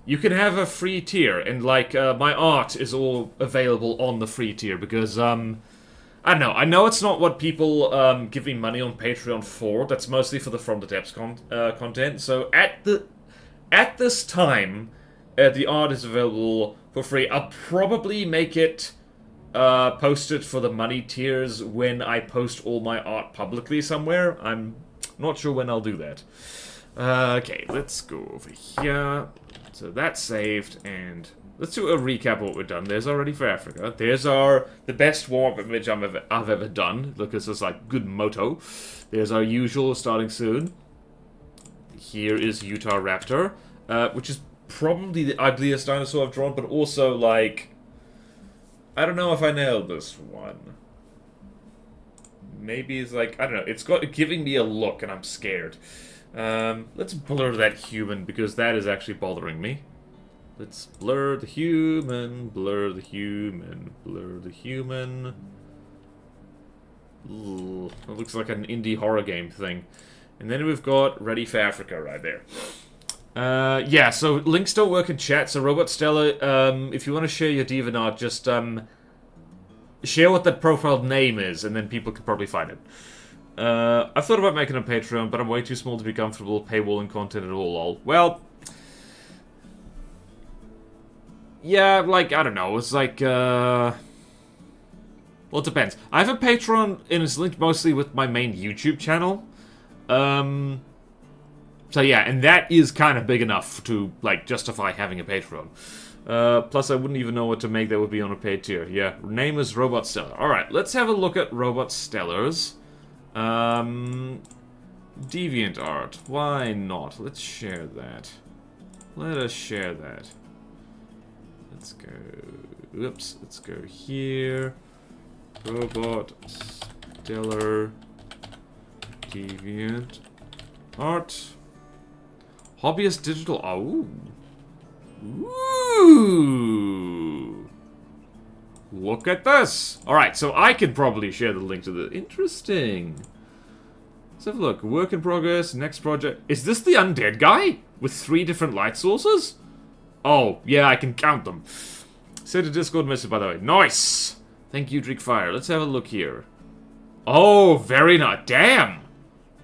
you can have a free tier, and, like, my art is all available on the free tier, because, I don't know. I know it's not what people give me money on Patreon for. That's mostly for the From the Depths content. So at this time, the art is available for free. I'll probably make it posted for the money tiers when I post all my art publicly somewhere. I'm not sure when I'll do that. Okay, let's go over here. So that's saved, and let's do a recap of what we've done. There's our Ready for Africa. There's the best warm-up image I've ever done, because it's like good motto. There's our usual starting soon. Here is Urahraptor, which is probably the ugliest dinosaur I've drawn, but also, like, I don't know if I nailed this one. Maybe it's like, I don't know, it's giving me a look, and I'm scared. Let's blur that human, because that is actually bothering me. Let's blur the human, blur the human, blur the human. Ooh, that looks like an indie horror game thing. And then we've got Ready for Africa right there. Yeah, so links don't work in chat, so Robot Stella, if you want to share your DeviantArt, just share what that profile name is, and then people can probably find it. I've thought about making a Patreon, but I'm way too small to be comfortable paywalling content at all, lol. Well, yeah, like, I don't know, it's like, well, it depends. I have a Patreon, and it's linked mostly with my main YouTube channel. So yeah, and that is kind of big enough to, like, justify having a Patreon. Plus, I wouldn't even know what to make that would be on a paid tier. Yeah, name is Robot Stellar. Alright, let's have a look at Robot Stellars. DeviantArt. Why not? Let's share that. Let us share that. Let's go... Oops, let's go here. Robot Stellar DeviantArt. Hobbyist Digital. Oh. Ooh. Look at this. Alright, so I could probably share the link to the... Interesting. Let's have a look. Work in progress. Next project. Is this the undead guy? With 3 different light sources? Oh, yeah, I can count them. Send a Discord message, by the way. Nice! Thank you, Fire. Let's have a look here. Oh, very nice. Damn!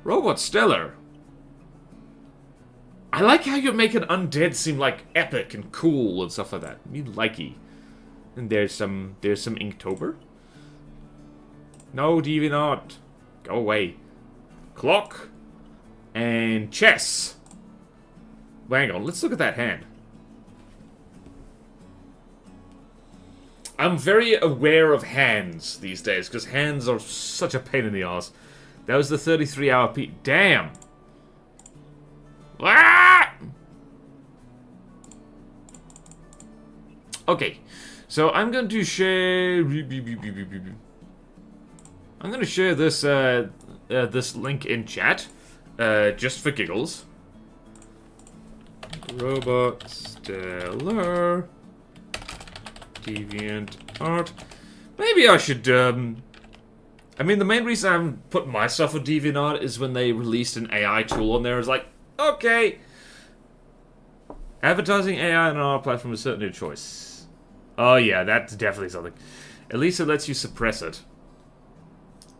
Robot Stellar. I like how you make an undead seem like epic and cool and stuff like that. Me likey. And there's some Inktober. No, DeviantArt. Go away. Clock. And chess. Well, hang on, let's look at that hand. I'm very aware of hands these days, because hands are such a pain in the ass. That was the 33-hour peak. Damn! Ah! Okay, so I'm going to share... I'm going to share this, this link in chat, just for giggles. Robot Stellar DeviantArt. Maybe I should, I mean, the main reason I'm putting my stuff on DeviantArt is when they released an AI tool on there. It's like, okay, advertising AI on our platform is certainly a choice. Oh yeah, that's definitely something. At least it lets you suppress it.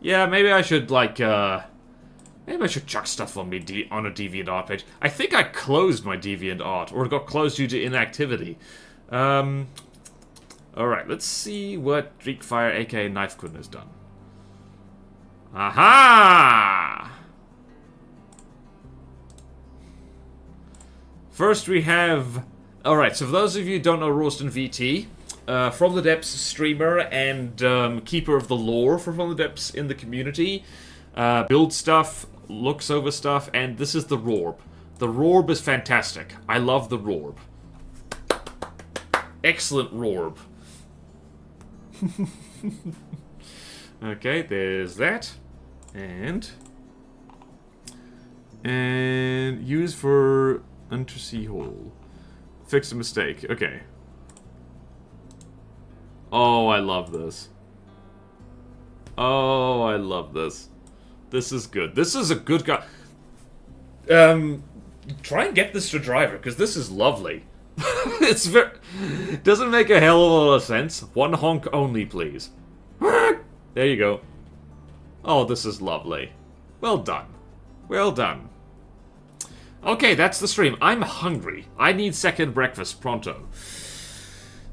Yeah, maybe I should, like, maybe I should chuck stuff on me on a DeviantArt page. I think I closed my DeviantArt, or it got closed due to inactivity. Alright, let's see what Streakfire aka Knifekun has done. Aha! First we have... Alright, so for those of you who don't know Ralston VT, From the Depths streamer and keeper of the lore for From the Depths in the community. Builds stuff, looks over stuff, and this is the Rorb. The Rorb is fantastic. I love the Rorb. Excellent Rorb. Okay, there's that. And use for undersea hole. Fix a mistake. Okay. Oh, I love this. Oh, I love this. This is good. This is a good guy. Try and get this to driver, because this is lovely. It's very... Doesn't make a hell of a lot of sense. One honk only, please. There you go. Oh, this is lovely. Well done. Well done. Okay, that's the stream. I'm hungry. I need second breakfast pronto.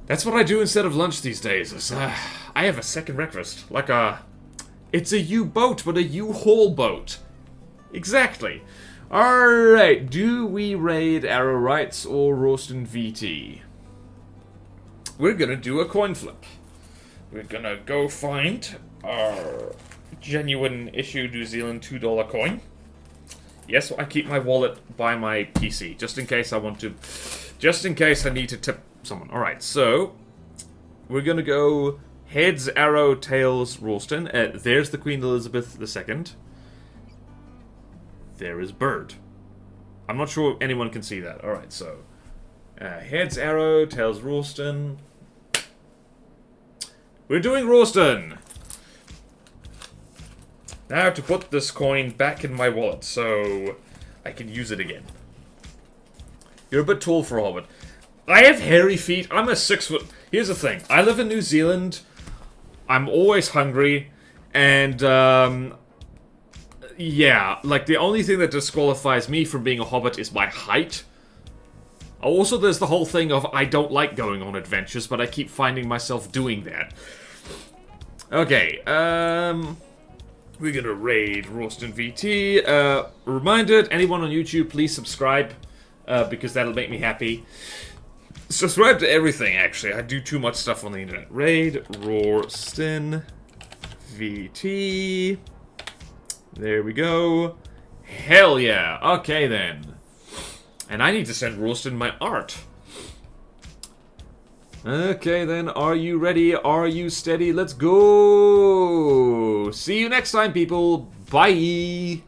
That's what I do instead of lunch these days. Is, I have a second breakfast. Like a... It's a U-boat, but a U-haul boat. Exactly. Alright, do we raid Arrow Rights or Ralston VT? We're gonna do a coin flip. We're gonna go find our genuine issue New Zealand $2 coin. Yes, I keep my wallet by my PC, just in case I want to... Just in case I need to tip someone. Alright, so... We're gonna go heads, arrow, tails, Ralston. There's the Queen Elizabeth II. There is bird. I'm not sure anyone can see that. Alright, so... heads, arrow, tails, Ralston. We're doing Ralston! Now to put this coin back in my wallet, so I can use it again. You're a bit tall for a hobbit. I have hairy feet. I'm a 6 foot... Here's the thing. I live in New Zealand. I'm always hungry. And, yeah, like, the only thing that disqualifies me from being a hobbit is my height. Also, there's the whole thing of I don't like going on adventures, but I keep finding myself doing that. Okay, we're gonna raid Ralston VT. Reminder, anyone on YouTube, please subscribe, because that'll make me happy. Subscribe to everything, actually. I do too much stuff on the internet. Raid Ralston VT. There we go. Hell yeah. Okay, then. And I need to send Ralston my art. Okay, then. Are you ready? Are you steady? Let's go. See you next time, people. Bye.